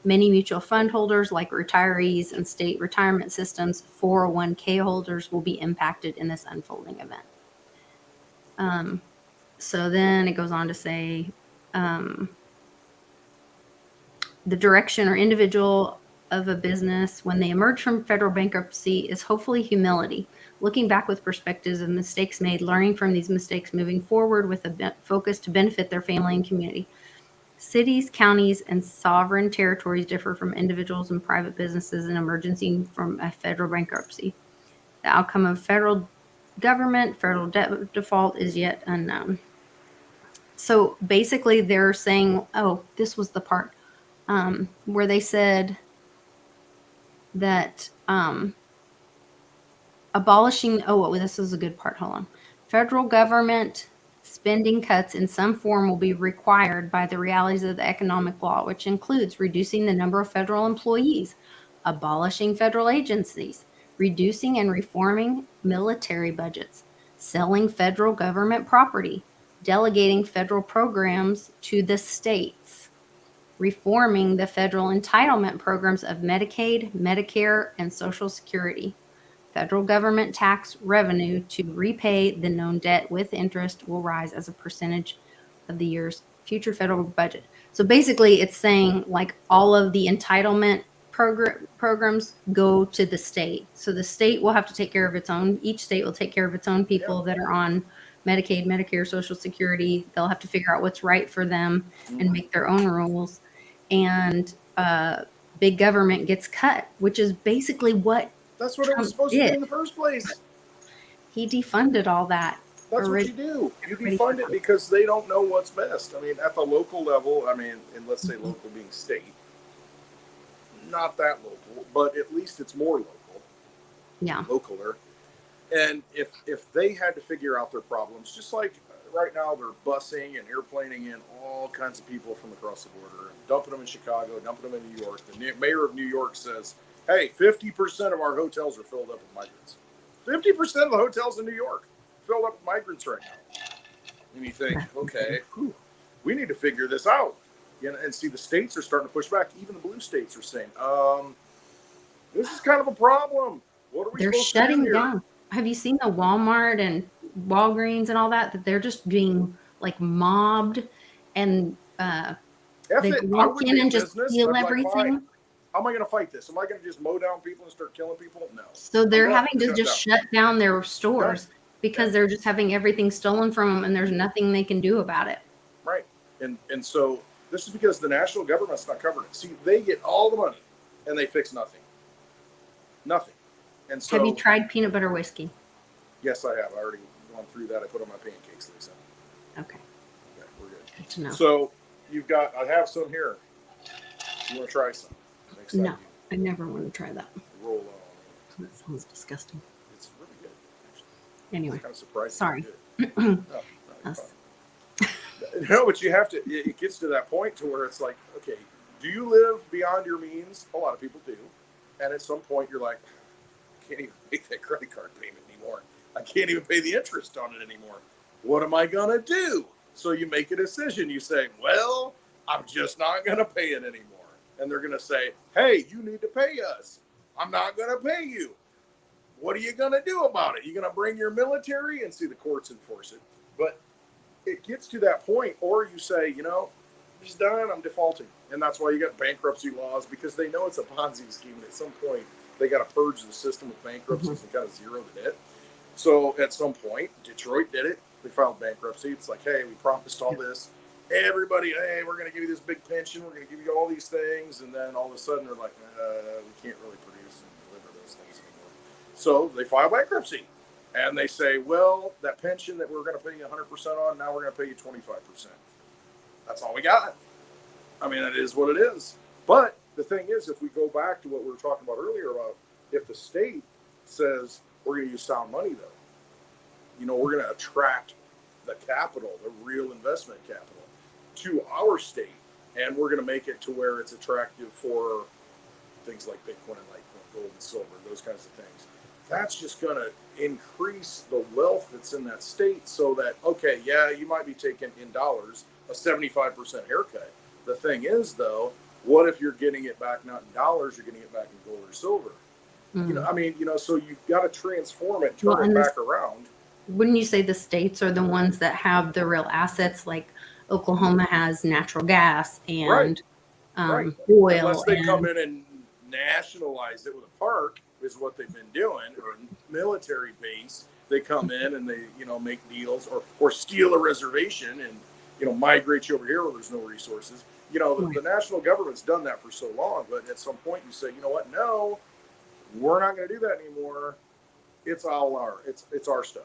Many mutual fund holders, like retirees and state retirement systems, 401k holders, will be impacted in this unfolding event. So then it goes on to say the direction or individual of a business when they emerge from federal bankruptcy is hopefully humility, looking back with perspectives of mistakes made, learning from these mistakes, moving forward with a focus to benefit their family and community. Cities, counties, and sovereign territories differ from individuals and private businesses in emerging from a federal bankruptcy. The outcome of federal government, federal debt default is yet unknown. So basically they're saying, oh, this was the part where they said that abolishing, this is a good part, hold on. Federal government spending cuts in some form will be required by the realities of the economic law, which includes reducing the number of federal employees, abolishing federal agencies, reducing and reforming military budgets, selling federal government property, delegating federal programs to the states, reforming the federal entitlement programs of Medicaid, Medicare, and Social Security. Federal government tax revenue to repay the known debt with interest will rise as a percentage of the year's future federal budget. So basically it's saying like all of the entitlement programs go to the state. So the state will have to take care of its own, each state will take care of its own people that are on Medicaid, Medicare, Social Security. They'll have to figure out what's right for them and make their own rules. And big government gets cut, which is basically what that's what it was supposed to be in the first place. He defunded all that. That's what you do. You defund it because they don't know what's best. I mean, at the local level, and let's say local being state, not that local, but at least it's more local. Yeah. Localer. And if they had to figure out their problems, just like right now they're busing and airplaning in all kinds of people from across the border and dumping them in Chicago, dumping them in New York. The mayor of New York says, hey, 50% of our hotels are filled up with migrants. 50% of the hotels in New York filled up with migrants right now. And you think, okay, we need to figure this out. And see, the states are starting to push back. Even the blue states are saying, this is kind of a problem. What are we supposed to do here? They're shutting down. Have you seen the Walmart and Walgreens and all that they're just being like mobbed and they walk in and just steal everything? How am I going to fight this? Am I going to just mow down people and start killing people? No. So they're having to just shut down their stores because they're just having everything stolen from them and there's nothing they can do about it. Right. And so this is because the national government's not covering it. See, they get all the money and they fix nothing. Nothing. And so, have you tried peanut butter whiskey? Yes, I have. I already gone through that. I put on my pancakes, Lisa. Okay. Yeah, we're good. Good to know. So I have some here. You want to try some? Next time No, I never want to try that. roll on. That sounds disgusting. It's really good, actually. Anyway, It's kind of surprising. sorry. No, but you have to, it gets to that point to where it's like, okay, do you live beyond your means? A lot of people do. And at some point you're like, I can't even make that credit card payment anymore. I can't even pay the interest on it anymore. What am I going to do? So you make a decision. You say, well, I'm just not going to pay it anymore. And they're going to say, hey, you need to pay us. I'm not going to pay you. What are you going to do about it? You're going to bring your military and see the courts enforce it. But it gets to that point, or you say, you know, I'm just done, I'm defaulting. And that's why you got bankruptcy laws, because they know it's a Ponzi scheme. And at some point, they got to purge the system with bankruptcies and kind of zero the debt. So at some point, Detroit did it. They filed bankruptcy. It's like, hey, we promised all this. Everybody, hey, we're going to give you this big pension. We're going to give you all these things. And then all of a sudden, they're like, we can't really produce and deliver those things anymore. So they file bankruptcy. And they say, well, that pension that we're going to pay you 100% on, now we're going to pay you 25%. That's all we got. I mean, it is what it is. But the thing is, if we go back to what we were talking about earlier about if the state says we're going to use sound money, though, you know, we're going to attract the capital, the real investment capital, to our state. And we're going to make it to where it's attractive for things like Bitcoin and Litecoin, gold and silver, those kinds of things. That's just going to increase the wealth that's in that state so that, okay, yeah, you might be taking in dollars a 75% haircut. The thing is, though, what if you're getting it back not in dollars, you're getting it back in gold or silver? You know, I mean, you know, so you've got to transform it, turn it back around. Wouldn't you say the states are the ones that have the real assets? Like Oklahoma has natural gas and oil. Unless they come in and nationalize it with a park, is what they've been doing, or a military base. They come in and they, you know, make deals or steal a reservation and, you know, migrate you over here where there's no resources. You know, the national government's done that for so long, but at some point you say, you know what? No, we're not going to do that anymore. It's all it's our stuff.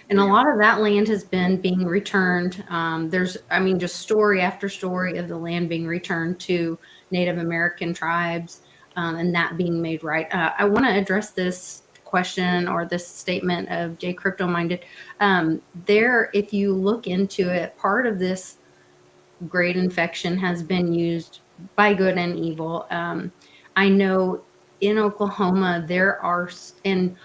And a lot of that land has been being returned. There's, I mean, just story after story of the land being returned to Native American tribes, and that being made right. I want to address this question or this statement of Jay Crypto Minded. If you look into it, part of this great infection has been used by good and evil. I know in Oklahoma there are, and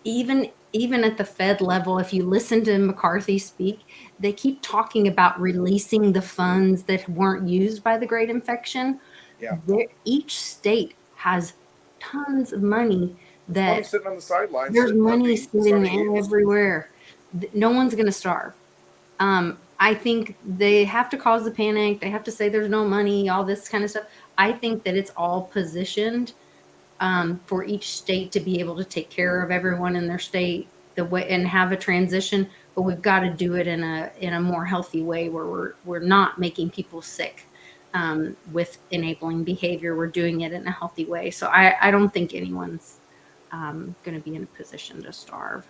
even at the Fed level, if you listen to McCarthy speak, they keep talking about releasing the funds that weren't used by the great infection. Yeah. Each state has tons of money that sitting on the sidelines. There's money sitting everywhere. No one's going to starve. I think they have to cause the panic. They have to say there's no money, all this kind of stuff. I think that it's all positioned for each state to be able to take care of everyone in their state and have a transition. But we've got to do it in a more healthy way where we're not making people sick with enabling behavior. We're doing it in a healthy way. So I don't think anyone's going to be in a position to starve.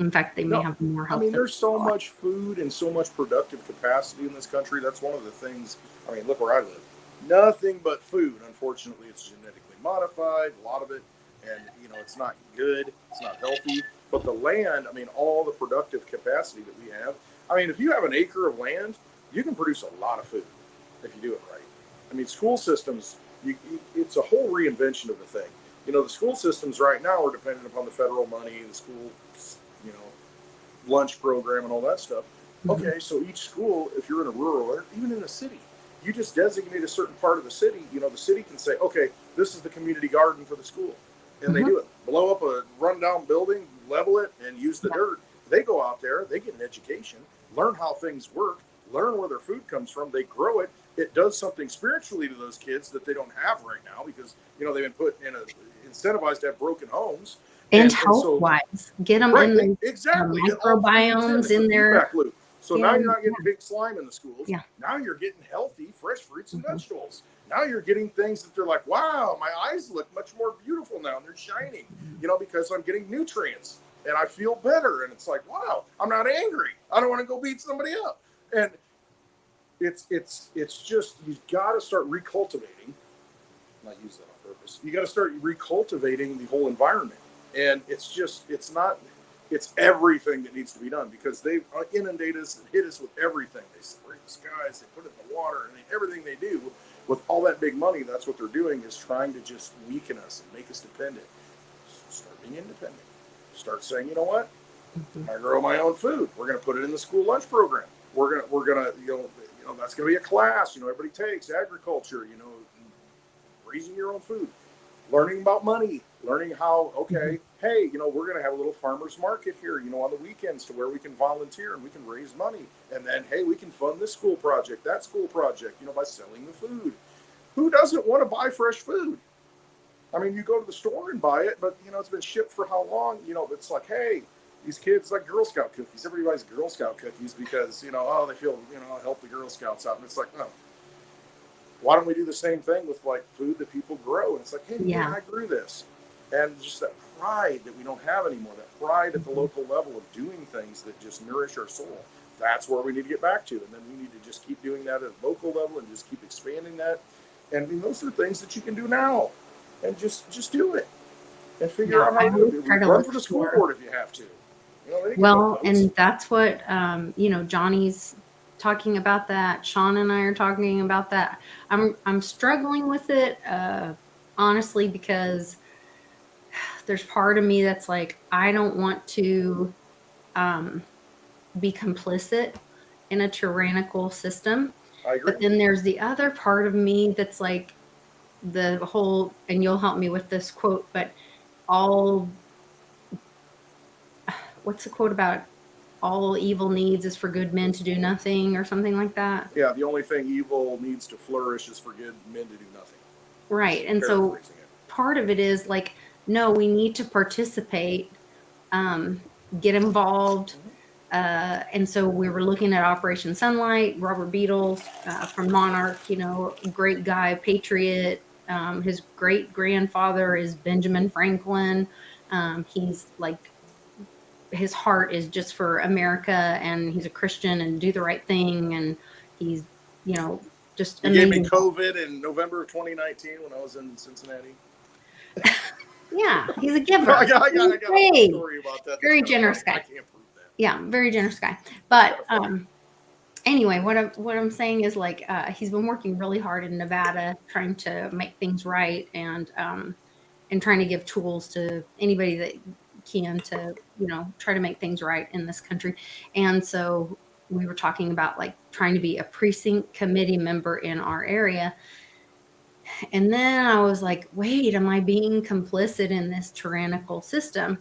In fact, they may have more health. I mean, there's so much food and so much productive capacity in this country. That's one of the things. I mean, look where I live. Nothing but food. Unfortunately, it's genetically modified, a lot of it, and you know, it's not good, it's not healthy. But the land, I mean, all the productive capacity that we have. I mean, if you have an acre of land, you can produce a lot of food if you do it right. I mean, school systems, it's a whole reinvention of the thing. You know, the school systems right now are dependent upon the federal money, the school, you know, lunch program and all that stuff. Okay, so each school, if you're in a rural area, even in a city, you just designate a certain part of the city. You know, the city can say, okay, this is the community garden for the school. And they do it. Blow up a rundown building, level it, and use the dirt. They go out there, they get an education, learn how things work, learn where their food comes from. They grow it. It does something spiritually to those kids that they don't have right now because, you know, they've been put in incentivized to have broken homes. And and so health-wise, get them right, in the exactly. It all feeds microbiomes It's a in their feedback loop. So now you're skin. not getting pig slime in the schools. Yeah. Now you're getting healthy, fresh fruits and Mhm. vegetables. Now you're getting things that they're like, wow, my eyes look much more beautiful now and they're shining, because I'm getting nutrients and I feel better. And it's like, wow, I'm not angry. I don't want to go beat somebody up. And it's just, you've got to start recultivating. Not use that on purpose. You got to start recultivating the whole environment. And it's everything that needs to be done, because they inundate us and hit us with everything. They spray the skies, they put it in the water, and everything they do with all that big money, that's what they're doing, is trying to just weaken us and make us dependent. Start being independent. Start saying, you know what? I grow my own food. We're going to put it in the school lunch program. We're gonna that's going to be a class. Everybody takes agriculture. Raising your own food, learning about money, learning how, hey, we're going to have a little farmer's market here, on the weekends, to where we can volunteer and we can raise money. And then, hey, we can fund this school project, that school project, by selling the food. Who doesn't want to buy fresh food? I mean, you go to the store and buy it, but, it's been shipped for how long? It's like, hey, these kids like Girl Scout cookies. Everybody buys Girl Scout cookies because, they feel, help the Girl Scouts out. And it's like, no. Why don't we do the same thing with like food that people grow? And it's like, hey, I grew this. And just that pride that we don't have anymore, that pride at the local level of doing things that just nourish our soul. That's where we need to get back to. And then we need to just keep doing that at a local level and just keep expanding that. And those are things that you can do now. And just do it. And figure out how to do it. Run for the school board if you have to. And that's what, Johnny's talking about that. Sean and I are talking about that. I'm struggling with it, honestly, because there's part of me that's like, I don't want to be complicit in a tyrannical system. I agree. But then there's the other part of me that's like the whole, and you'll help me with this quote, but what's the quote about? All evil needs is for good men to do nothing, or something like that. Yeah, the only thing evil needs to flourish is for good men to do nothing. Right. And so part of it is like, no, we need to participate, get involved. And so we were looking at Operation Sunlight, Robert Beatles from Monarch, great guy, patriot. His great grandfather is Benjamin Franklin. He's like, his heart is just for America, and he's a Christian and do the right thing. And he's, just he amazing. Gave me COVID in November of 2019 when I was in Cincinnati. Yeah, he's a giver. I got a story about that. Very generous guy. I can't prove that. Yeah, very generous guy. But anyway, what I'm saying is like he's been working really hard in Nevada, trying to make things right, and trying to give tools to anybody that can to try to make things right in this country. And so we were talking about like trying to be a precinct committee member in our area. And then I was like, wait, am I being complicit in this tyrannical system?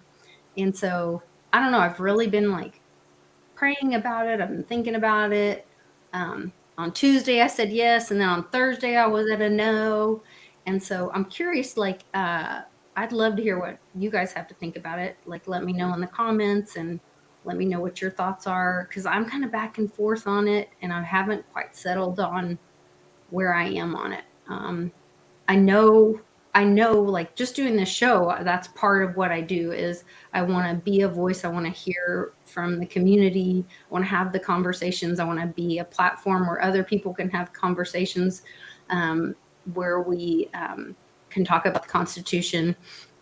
And so I don't know, I've really been like praying about it. I've been thinking about it. On Tuesday I said yes, and then on Thursday I was at a no. And so I'm curious, like I'd love to hear what you guys have to think about it. Like, let me know in the comments and let me know what your thoughts are, because I'm kind of back and forth on it, and I haven't quite settled on where I am on it. I know, like just doing this show, that's part of what I do is I want to be a voice. I want to hear from the community. I want to have the conversations. I want to be a platform where other people can have conversations, where we can talk about the Constitution,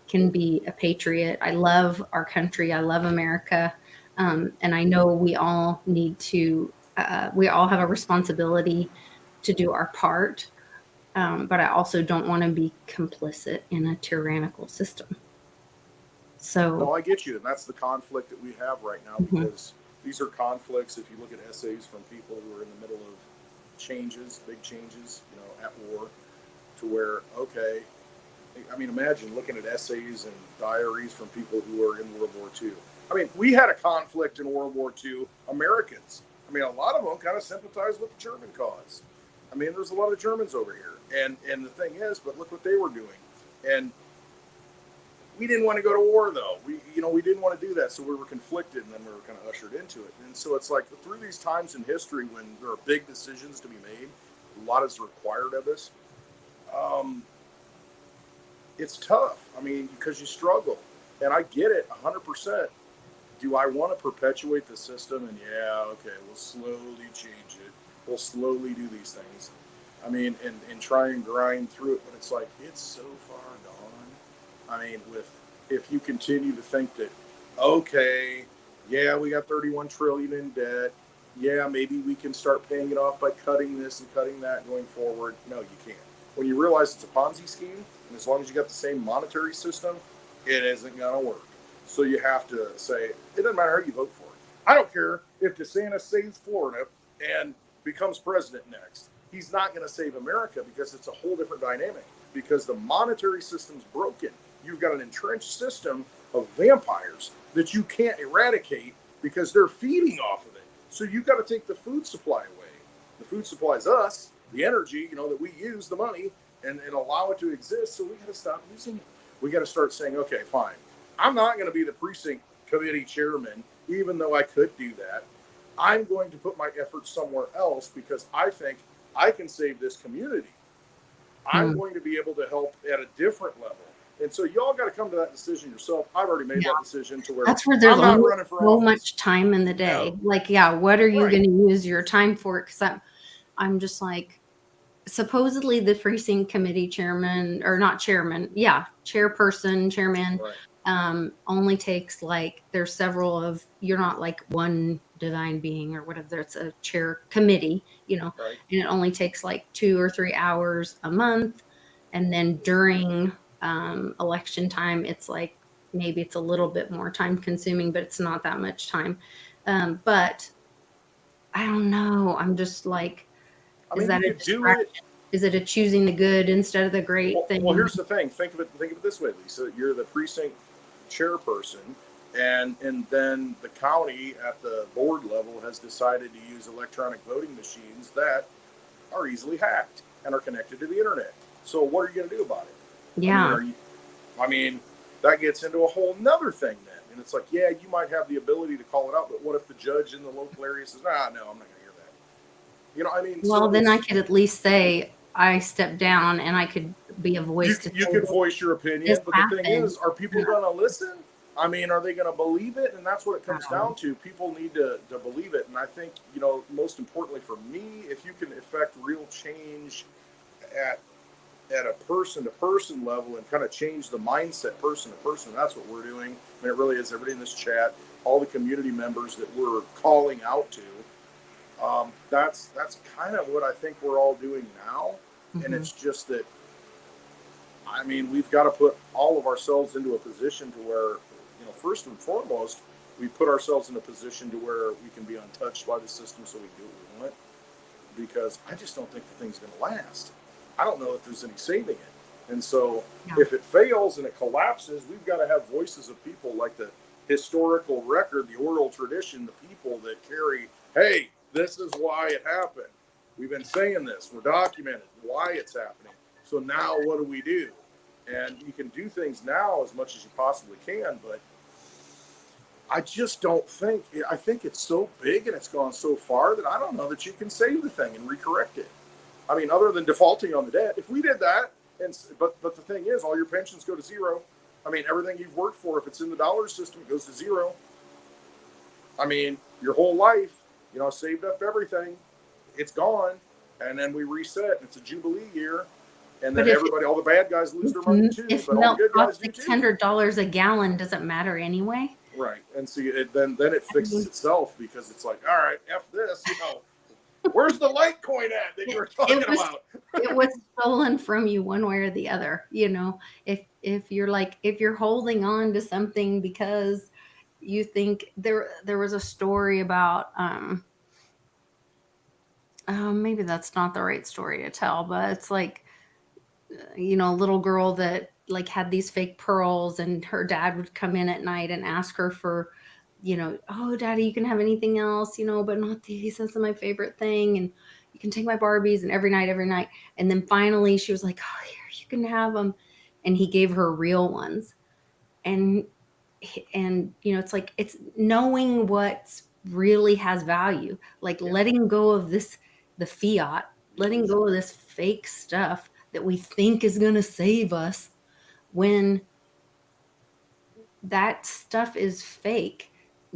can be a patriot. I love our country. I love America. And I know we all need to, we all have a responsibility to do our part. But I also don't want to be complicit in a tyrannical system. So no, I get you. And that's the conflict that we have right now, because these are conflicts. If you look at essays from people who are in the middle of changes, big changes, at war, to where, okay, I mean, imagine looking at essays and diaries from people who are in World War II. I mean, we had a conflict in World War II, Americans. I mean, a lot of them kind of sympathized with the German cause. I mean, there's a lot of Germans over here. And the thing is, but look what they were doing. And We didn't want to go to war, though. We didn't want to do that, so we were conflicted, and then we were kind of ushered into it. And so it's like through these times in history when there are big decisions to be made, a lot is required of us. It's tough. I mean, because you struggle, and I get it 100%. Do I want to perpetuate the system? And yeah, okay, we'll slowly change it. We'll slowly do these things. I mean, and try and grind through it, but it's like it's so far gone. I mean, if you continue to think that, okay, yeah, we got 31 trillion in debt. Yeah, maybe we can start paying it off by cutting this and cutting that going forward. No, you can't. When you realize it's a Ponzi scheme, and as long as you got the same monetary system, it isn't going to work. So you have to say, it doesn't matter how you vote for it. I don't care if DeSantis saves Florida and becomes president next. He's not going to save America because it's a whole different dynamic. Because the monetary system's broken. You've got an entrenched system of vampires that you can't eradicate because they're feeding off of it. So you've got to take the food supply away. The food supply is us, the energy, that we use, the money, and allow it to exist. So we got to stop using it. We got to start saying, okay, fine. I'm not going to be the precinct committee chairman, even though I could do that. I'm going to put my efforts somewhere else because I think I can save this community. I'm going to be able to help at a different level. And so y'all got to come to that decision yourself. I've already made that decision to where that's where there's only so office. Much time in the day. What are you going to use your time for? Because I'm just like, supposedly the precinct committee chairman, or not chairman, chairperson, chairman, only takes there's several of, you're not like one divine being or whatever, it's a chair committee, and it only takes 2 or 3 hours a month. And then during election time, it's maybe it's a little bit more time consuming, but it's not that much time. But I don't know. I'm just is that a distraction? Is it a choosing the good instead of the great thing? Well, here's the thing. Think of it this way, Lisa. You're the precinct chairperson, and then the county at the board level has decided to use electronic voting machines that are easily hacked and are connected to the internet. So what are you going to do about it? Yeah. I mean, that gets into a whole nother thing then. And it's like, yeah, you might have the ability to call it out, but what if the judge in the local area says, no, I'm not going to hear that. Well, then I could at least say I stepped down and I could be a voice. You could voice your opinion, but the thing is, are people going to listen? I mean, are they going to believe it? And that's what it comes down to. People need to believe it. And I think, most importantly for me, if you can effect real change at a person-to-person level and kind of change the mindset person-to-person, that's what we're doing. I mean, it really is. Everybody in this chat, all the community members that we're calling out to, that's kind of what I think we're all doing now. Mm-hmm. And it's just that, I mean, we've got to put all of ourselves into a position to where, first and foremost, we put ourselves in a position to where we can be untouched by the system, so we do what we want. Because I just don't think the thing's going to last. I don't know if there's any saving it. And so if it fails and it collapses, we've got to have voices of people like the historical record, the oral tradition, the people that carry, hey, this is why it happened. We've been saying this. We're documenting why it's happening. So now what do we do? And you can do things now as much as you possibly can, but I just don't think, I think it's so big and it's gone so far that I don't know that you can save the thing and recorrect it. I mean, other than defaulting on the debt, if we did that, but the thing is, all your pensions go to zero. I mean, everything you've worked for, if it's in the dollar system, it goes to zero. I mean, your whole life, saved up everything, it's gone, and then we reset. It's a Jubilee year, and then all the bad guys lose their money too. If milk costs $600 a gallon, does it matter anyway? Right, and see, then it fixes itself because it's like, all right, F this, where's the Litecoin at that you were talking about? It was stolen from you one way or the other. If you're holding on to something because you think there was a story about, maybe that's not the right story to tell, but it's a little girl that had these fake pearls, and her dad would come in at night and ask her for, oh, Daddy, you can have anything else, but not these. This is my favorite thing. And you can take my Barbies. And every night. And then finally she was like, oh, here, you can have them. And he gave her real ones. and it's like, it's knowing what really has value, like letting go of the fiat, letting go of this fake stuff that we think is going to save us, when that stuff is fake.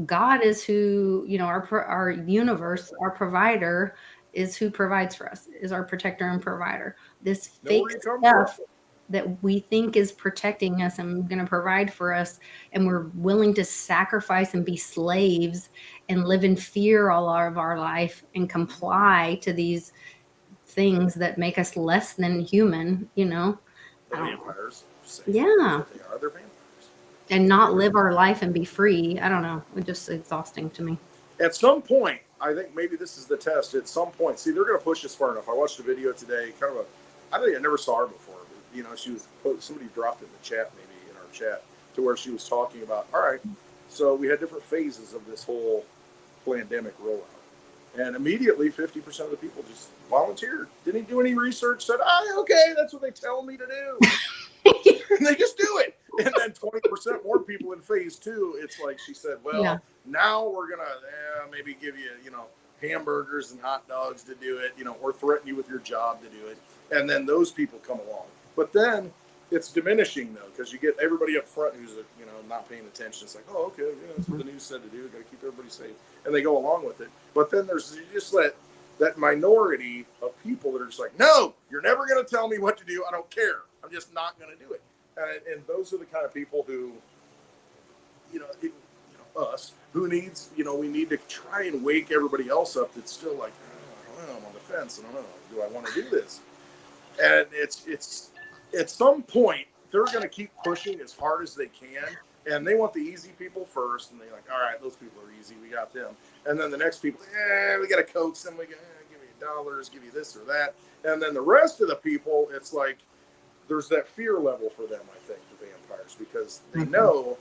God is who, our universe, our provider, is who provides for us, is our protector and provider. This fake stuff that we think is protecting us and going to provide for us, and we're willing to sacrifice and be slaves and live in fear all of our life and comply to these things that make us less than human, The vampires. Yeah. They are. They're vampires. And not live our life and be free. I don't know. It's just exhausting to me. At some point, I think maybe this is the test. At some point, see, they're going to push us far enough. I watched a video today, I never saw her before, but she was, somebody dropped it in the chat, maybe in our chat, to where she was talking about, all right, so we had different phases of this whole pandemic rollout. And immediately 50% of the people just volunteered, didn't do any research, said, okay, that's what they tell me to do. And they just do it. And then 20% more people in phase 2. It's like she said, now we're going to maybe give you, hamburgers and hot dogs to do it, or threaten you with your job to do it. And then those people come along. But then it's diminishing, though, because you get everybody up front who's, not paying attention. It's like, oh, okay, that's what the news said to do. Got to keep everybody safe. And they go along with it. But then there's just that minority of people that are just like, no, you're never going to tell me what to do. I don't care. I'm just not going to do it. And those are the kind of people who, us, who needs, we need to try and wake everybody else up that's still like, I don't know, I'm on the fence. I don't know. Do I want to do this? And it's at some point, they're going to keep pushing as hard as they can. And they want the easy people first. And they're like, all right, those people are easy. We got them. And then the next people, we got to coax them. We got give you dollars, give you this or that. And then the rest of the people, it's like, there's that fear level for them, I think, the vampires, because they know,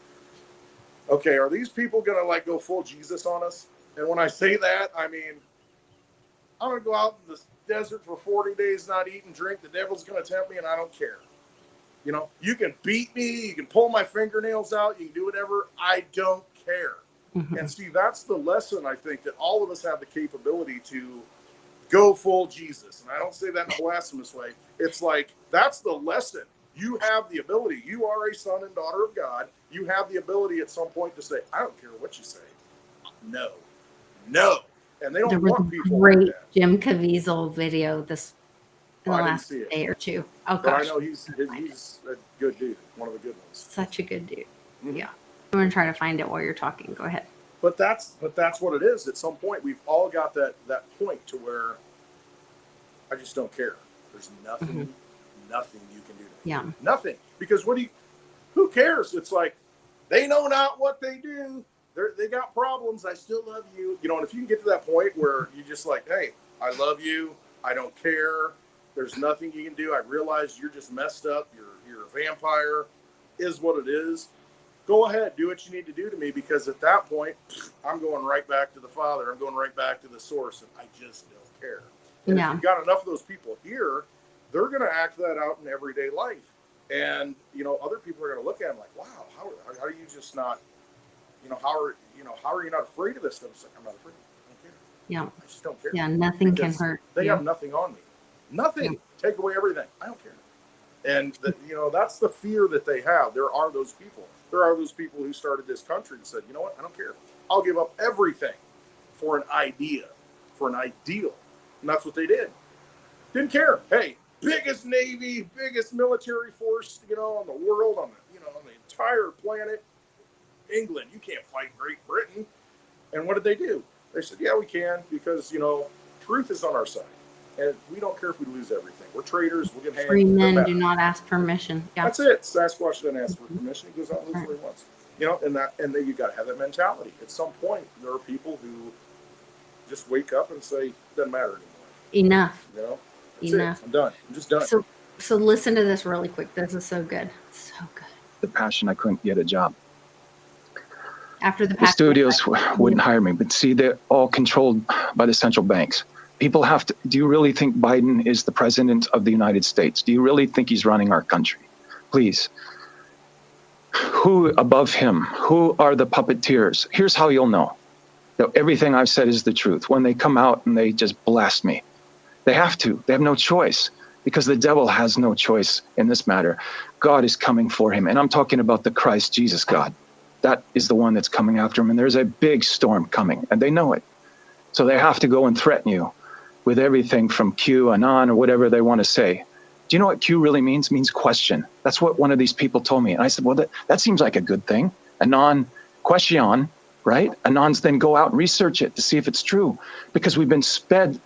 okay, are these people going to go full Jesus on us? And when I say that, I mean, I'm going to go out in the desert for 40 days, not eat and drink. The devil's going to tempt me, and I don't care. You can beat me, you can pull my fingernails out, you can do whatever. I don't care. Mm-hmm. And see, that's the lesson, I think, that all of us have the capability to go full Jesus. And I don't say that in a blasphemous way. It's like, that's the lesson. You have the ability. You are a son and daughter of God. You have the ability at some point to say, I don't care what you say. No. And they don't want people like that. Great Jim Caviezel video in the last day or two. Oh, gosh. But I know he's a good dude. One of the good ones. Such a good dude. Mm-hmm. Yeah. I'm going to try to find it while you're talking. Go ahead. But that's what it is. At some point, we've all got that point to where I just don't care. There's nothing you can do to me. Yeah. Nothing. Because who cares? It's like, they know not what they do. They got problems. I still love you. And if you can get to that point where you just like, hey, I love you. I don't care. There's nothing you can do. I realize you're just messed up. You're a vampire, is what it is. Go ahead, do what you need to do to me, because at that point, I'm going right back to the Father. I'm going right back to the source, and I just don't care. And if you've got enough of those people here, they're going to act that out in everyday life. And, other people are going to look at them like, wow, how are you just not, how are you not afraid of this stuff? It's like, I'm not afraid. I don't care. Yeah. I just don't care. Yeah, nothing can hurt. They have nothing on me. Nothing. Yeah. Take away everything. I don't care. And, that's the fear that they have. There are those people. There are those people who started this country and said, you know what? I don't care. I'll give up everything for an idea, for an ideal. And that's what they did. Didn't care. Hey, biggest Navy, biggest military force, in the world, on the entire planet. England, you can't fight Great Britain. And what did they do? They said, yeah, we can, because, truth is on our side. And we don't care if we lose everything. We're traitors. We'll get hanged. Free men do not ask permission. Yeah. That's it. Sasquatch doesn't ask for permission. He goes out and lives where he wants. And then you got to have that mentality. At some point, there are people who just wake up and say, doesn't matter anymore. Enough. Enough. I'm done. I'm just done. So listen to this really quick. This is so good. So good. The passion, I couldn't get a job. After the studios wouldn't hire me, but see, they're all controlled by the central banks. People have to, do you really think Biden is the president of the United States? Do you really think he's running our country? Please. who above him, who are the puppeteers. Here's how you'll know that everything I've said is the truth. When they come out and they just blast me, they have to. They have no choice, because the devil has no choice in this matter. God is coming for him. And I'm talking about the Christ Jesus God. That is the one that's coming after him. And there's a big storm coming, and they know it. So they have to go and threaten you with everything from Q, anon, or whatever they want to say. Do you know what Q really means? It means question. That's what one of these people told me. And I said, well, that seems like a good thing. Anon, question, right? Anons then go out and research it to see if it's true, because we've been fed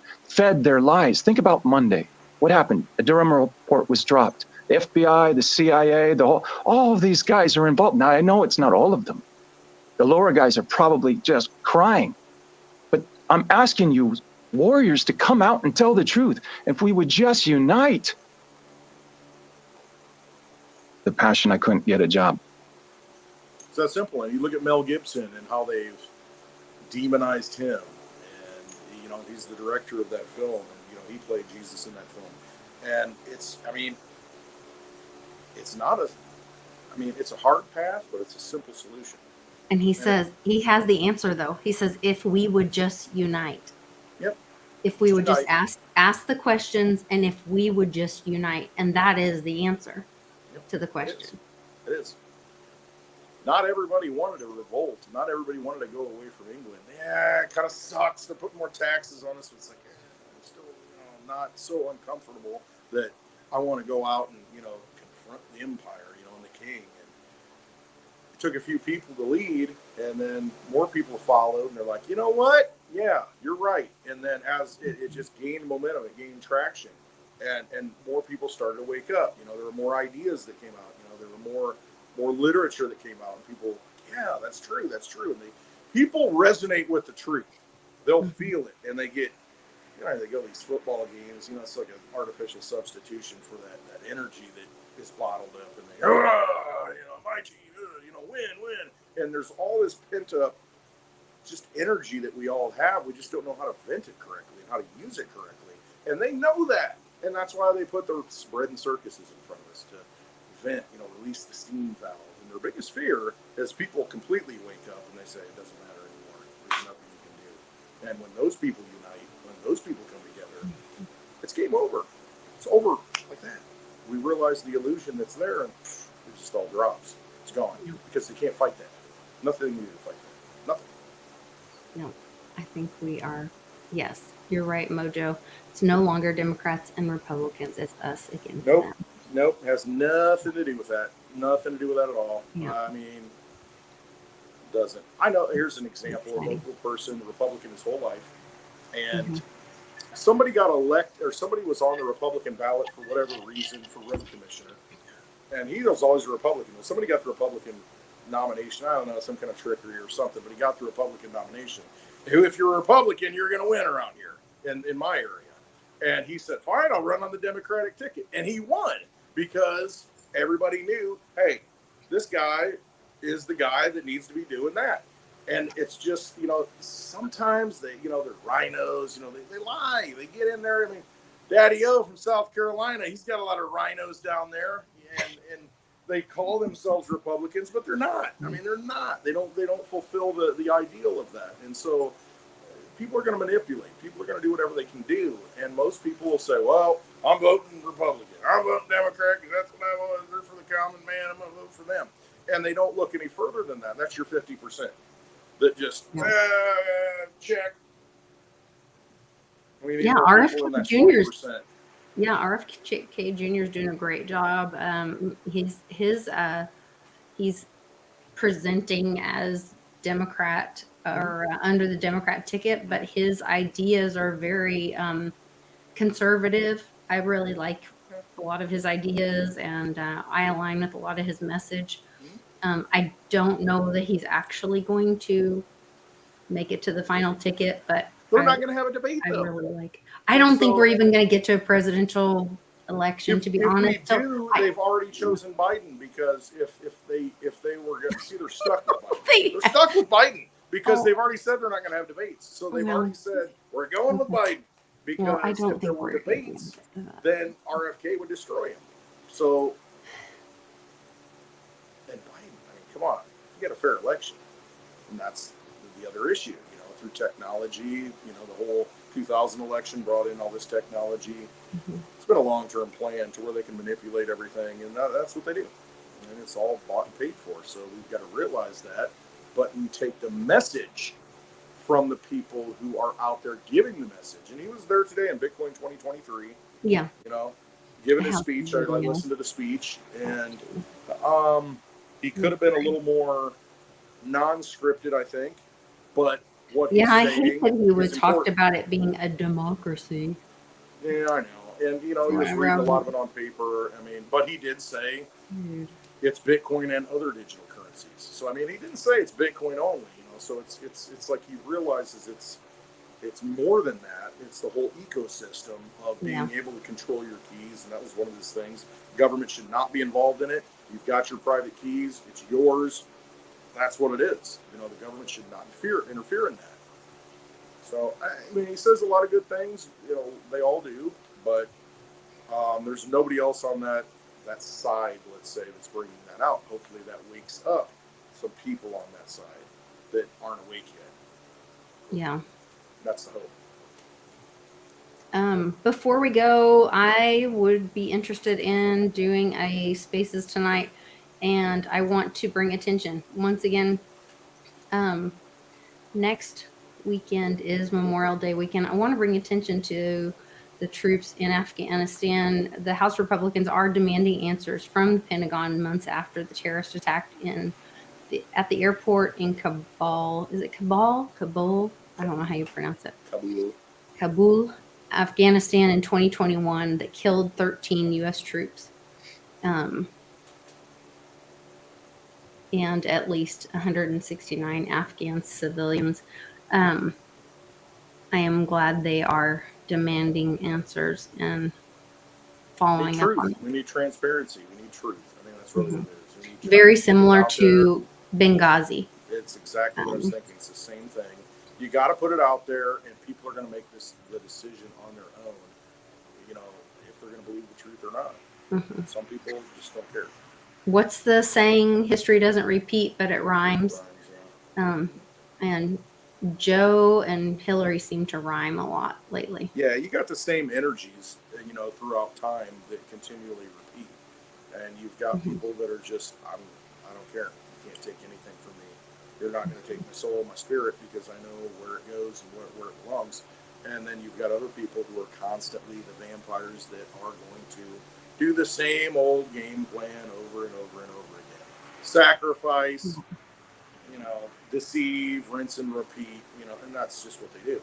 their lies. Think about Monday. What happened? A Durham report was dropped. The FBI, the CIA, all of these guys are involved. Now, I know it's not all of them. The lower guys are probably just crying. But I'm asking you, warriors, to come out and tell the truth. If we would just unite. The passion, I couldn't get a job. It's that simple. And you look at Mel Gibson and how they've demonized him. And, you know, he's the director of that film. And, you know, he played Jesus in that film. And it's a hard path, but it's a simple solution. And he says, he has the answer though. He says, if we would just unite. Yep. If we would just ask the questions, and if we would just unite. And that is the answer to the question. It is. Not everybody wanted to revolt. Not everybody wanted to go away from England. Yeah, it kind of sucks. They're putting more taxes on us. It's like, I'm still, not so uncomfortable that I want to go out and, confront the empire, and the king. And it took a few people to lead, and then more people followed, and they're like, you know what? Yeah, you're right. And then as it just gained momentum, it gained traction, and more people started to wake up. There were more ideas that came out. There were more literature that came out, and people, yeah, that's true. And people resonate with the truth. They'll feel it, and they get, they go to these football games. It's like an artificial substitution for that energy that is bottled up, and they, my team, win. And there's all this pent up, just energy that we all have. We just don't know how to vent it correctly and how to use it correctly. And they know that, and that's why they put their bread and circuses in front of us to vent, release the steam valve. And their biggest fear is people completely wake up and they say it doesn't matter anymore. There's nothing you can do. And when those people unite, when those people come together, it's game over. It's over like that. We realize the illusion that's there, and it just all drops. It's gone because they can't fight that. Nothing you do to fight that. Nothing. No, I think we are. Yes, you're right, Mojo. It's no longer Democrats and Republicans. It's us against them. Nope. Has nothing to do with that. Nothing to do with that at all. Yeah. I mean, doesn't. I know. Here's an example. A local person, Republican his whole life, and somebody got elected, or somebody was on the Republican ballot for whatever reason for road commissioner, and he was always a Republican. Well, somebody got the Republican nomination. I don't know, some kind of trickery or something, but he got the Republican nomination. If you're a Republican, you're going to win around here in my area. And he said, fine, I'll run on the Democratic ticket. And he won because everybody knew, hey, this guy is the guy that needs to be doing that. And it's just, sometimes they, they're rhinos, they lie. They get in there. I mean, Daddy-O from South Carolina, he's got a lot of rhinos down there. And they call themselves Republicans, but they're not. I mean, they're not. They don't fulfill the ideal of that. And so people are going to manipulate. People are going to do whatever they can do. And most people will say, well, I'm voting Republican. I'm voting Democrat because that's what I want. They're for the common man. I'm going to vote for them. And they don't look any further than that. That's your 50% that just check. I mean, RFK Jr.'s. Yeah, RFK Jr. is doing a great job. He's presenting as Democrat or under the Democrat ticket, but his ideas are very conservative. I really like a lot of his ideas, and I align with a lot of his message. I don't know that he's actually going to make it to the final ticket, but we're not going to have a debate, though. I really like. I don't think we're even going to get to a presidential election, to be honest. If we do, they've already chosen Biden, because if they were going to see, they're stuck with Biden. They're stuck with Biden because they've already said they're not going to have debates. So they've already said, we're going with Biden, because if there were debates, then RFK would destroy him. So, and Biden, come on, you get a fair election. And that's the other issue, through technology, the whole 2000 election brought in all this technology. Mm-hmm. It's been a long-term plan to where they can manipulate everything, and that's what they do. And it's all bought and paid for. So we've got to realize that, but we take the message from the people who are out there giving the message. And he was there today in Bitcoin 2023. Yeah. Giving his speech. I listened to the speech, and he could have been a little more non-scripted, I think. But what he's I saying hate that he would talk important. about it being a democracy. Yeah, I know. And, he was reading a lot of it on paper. But he did say it's Bitcoin and other digital currencies. So, he didn't say it's Bitcoin only, So it's like he realizes it's more than that. It's the whole ecosystem of being able to control your keys. And that was one of his things. Government should not be involved in it. You've got your private keys. It's yours. That's what it is. The government should not interfere in that. So, he says a lot of good things. They all do. But there's nobody else on that side, let's say, that's bringing that out. Hopefully that wakes up some people on that side that aren't awake yet. Yeah. That's the hope. Before we go, I would be interested in doing a Spaces tonight, and I want to bring attention once again. Next weekend is Memorial Day weekend. I want to bring attention to the troops in Afghanistan. The House Republicans are demanding answers from the Pentagon months after the terrorist attack at the airport in Kabul. Is it Kabul? Kabul? I don't know how you pronounce it. Kabul, Afghanistan in 2021 that killed 13 U.S. troops. And at least 169 Afghan civilians. I am glad they are demanding answers and following up on it. We need transparency. We need truth. That's really what it is. Very similar to Benghazi. It's exactly what I was thinking. It's the same thing. You got to put it out there, and people are going to make the decision on their own, if they're going to believe the truth or not. Mm-hmm. Some people just don't care. What's the saying? History doesn't repeat, but it rhymes. And Joe and Hillary seem to rhyme a lot lately. Yeah, you got the same energies, throughout time that continually repeat. And you've got people that are just, I don't care. You can't take anything from me. You're not going to take my soul, my spirit, because I know where it goes and where it belongs. And then you've got other people who are constantly the vampires that are going to do the same old game plan over and over and over again. Sacrifice, deceive, rinse and repeat, and that's just what they do.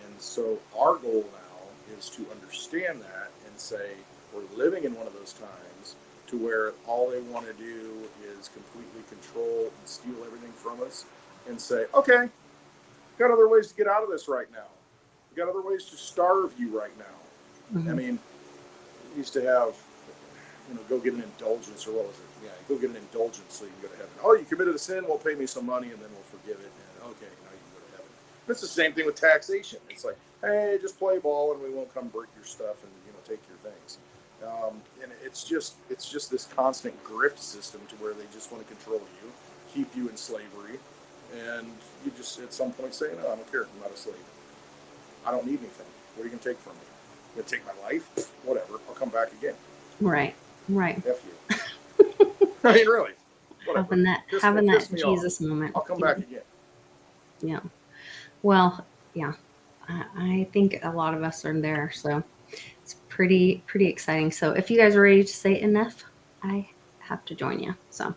And so our goal now is to understand that and say we're living in one of those times to where all they want to do is completely control and steal everything from us and say, okay, got other ways to get out of this right now. We got other ways to starve you right now. Mm-hmm. We used to have, go get an indulgence, or what was it? Yeah, go get an indulgence so you can go to heaven. Oh, you committed a sin? Well, pay me some money and then we'll forgive it. And okay, now you can go to heaven. It's the same thing with taxation. It's like, hey, just play ball and we won't come break your stuff and take your things. And it's just this constant grift system to where they just want to control you, keep you in slavery, and you just at some point say, no, I don't care. I'm not a slave. I don't need anything. What are you going to take from me? You're going to take my life? Whatever. I'll come back again. Right. F you. Really. Whatever. Having that Jesus moment. I'll come back again. Yeah. Well, yeah. I think a lot of us are there, so it's pretty exciting. So if you guys are ready to say enough, I have to join you. So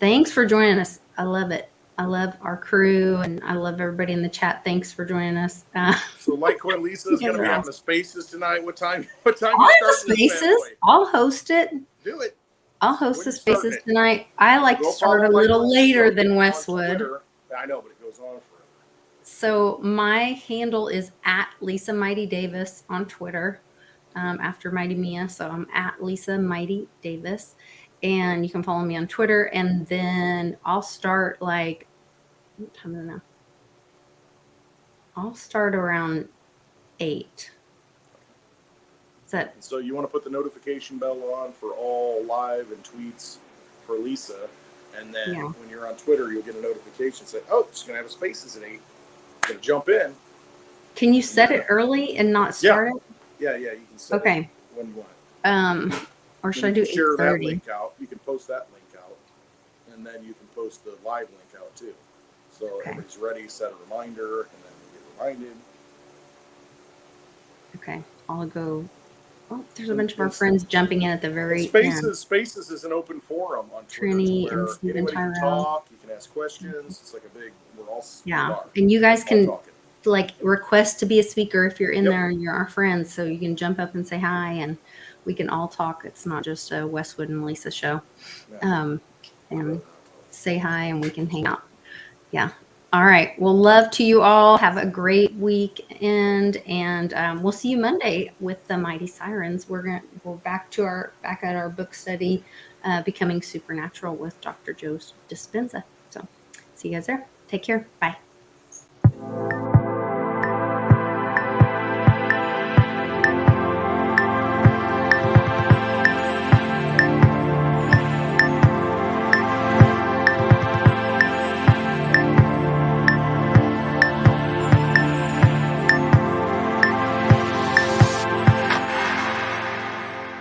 thanks for joining us. I love it. I love our crew, and I love everybody in the chat. Thanks for joining us. So Litecoin Lisa is going to be having the Spaces tonight. What time? I'll have the Spaces. I'll host it. Do it. I'll host the Spaces tonight. I like to start a little later than Westwood. I know, but it goes on forever. So my handle is at Lisa Mighty Davis on Twitter, after Mighty Mia. So I'm at Lisa Mighty Davis, and you can follow me on Twitter. And then I'll start what time is it now? I'll start around 8. So you want to put the notification bell on for all live and tweets for Lisa. And then Yeah. when you're on Twitter, you'll get a notification saying, "Oh, it's going to have a Spaces at 8. I'm going to jump in." Can you set it early and not start it? Yeah, you can set Okay. it when you want. Or Then should I you do can share that 8:30? link out. You can post that link out, and then you can post the live link out too. So Okay. everybody's ready. Set a reminder, and then you get reminded. Okay, I'll go. Oh, there's a And bunch of our it's- friends jumping in at the very end. Spaces is an open forum on Twitter Trini where and Stephen anybody can Tyrell. talk. You can ask questions. It's like a big. We're all Yeah, we are. and you guys All can talking. like request to be a speaker if you're in Yep. there and you're our friends, so you can jump up and say hi, and we can all talk. It's not just a Westwood and Lisa show. Yeah. And say hi, and we can hang out. Yeah. All right. Well, love to you all. Have a great weekend, and we'll see you Monday with the Mighty Sirens. We're back at our book study, Becoming Supernatural with Dr. Joe Dispenza. So, see you guys there. Take care. Bye.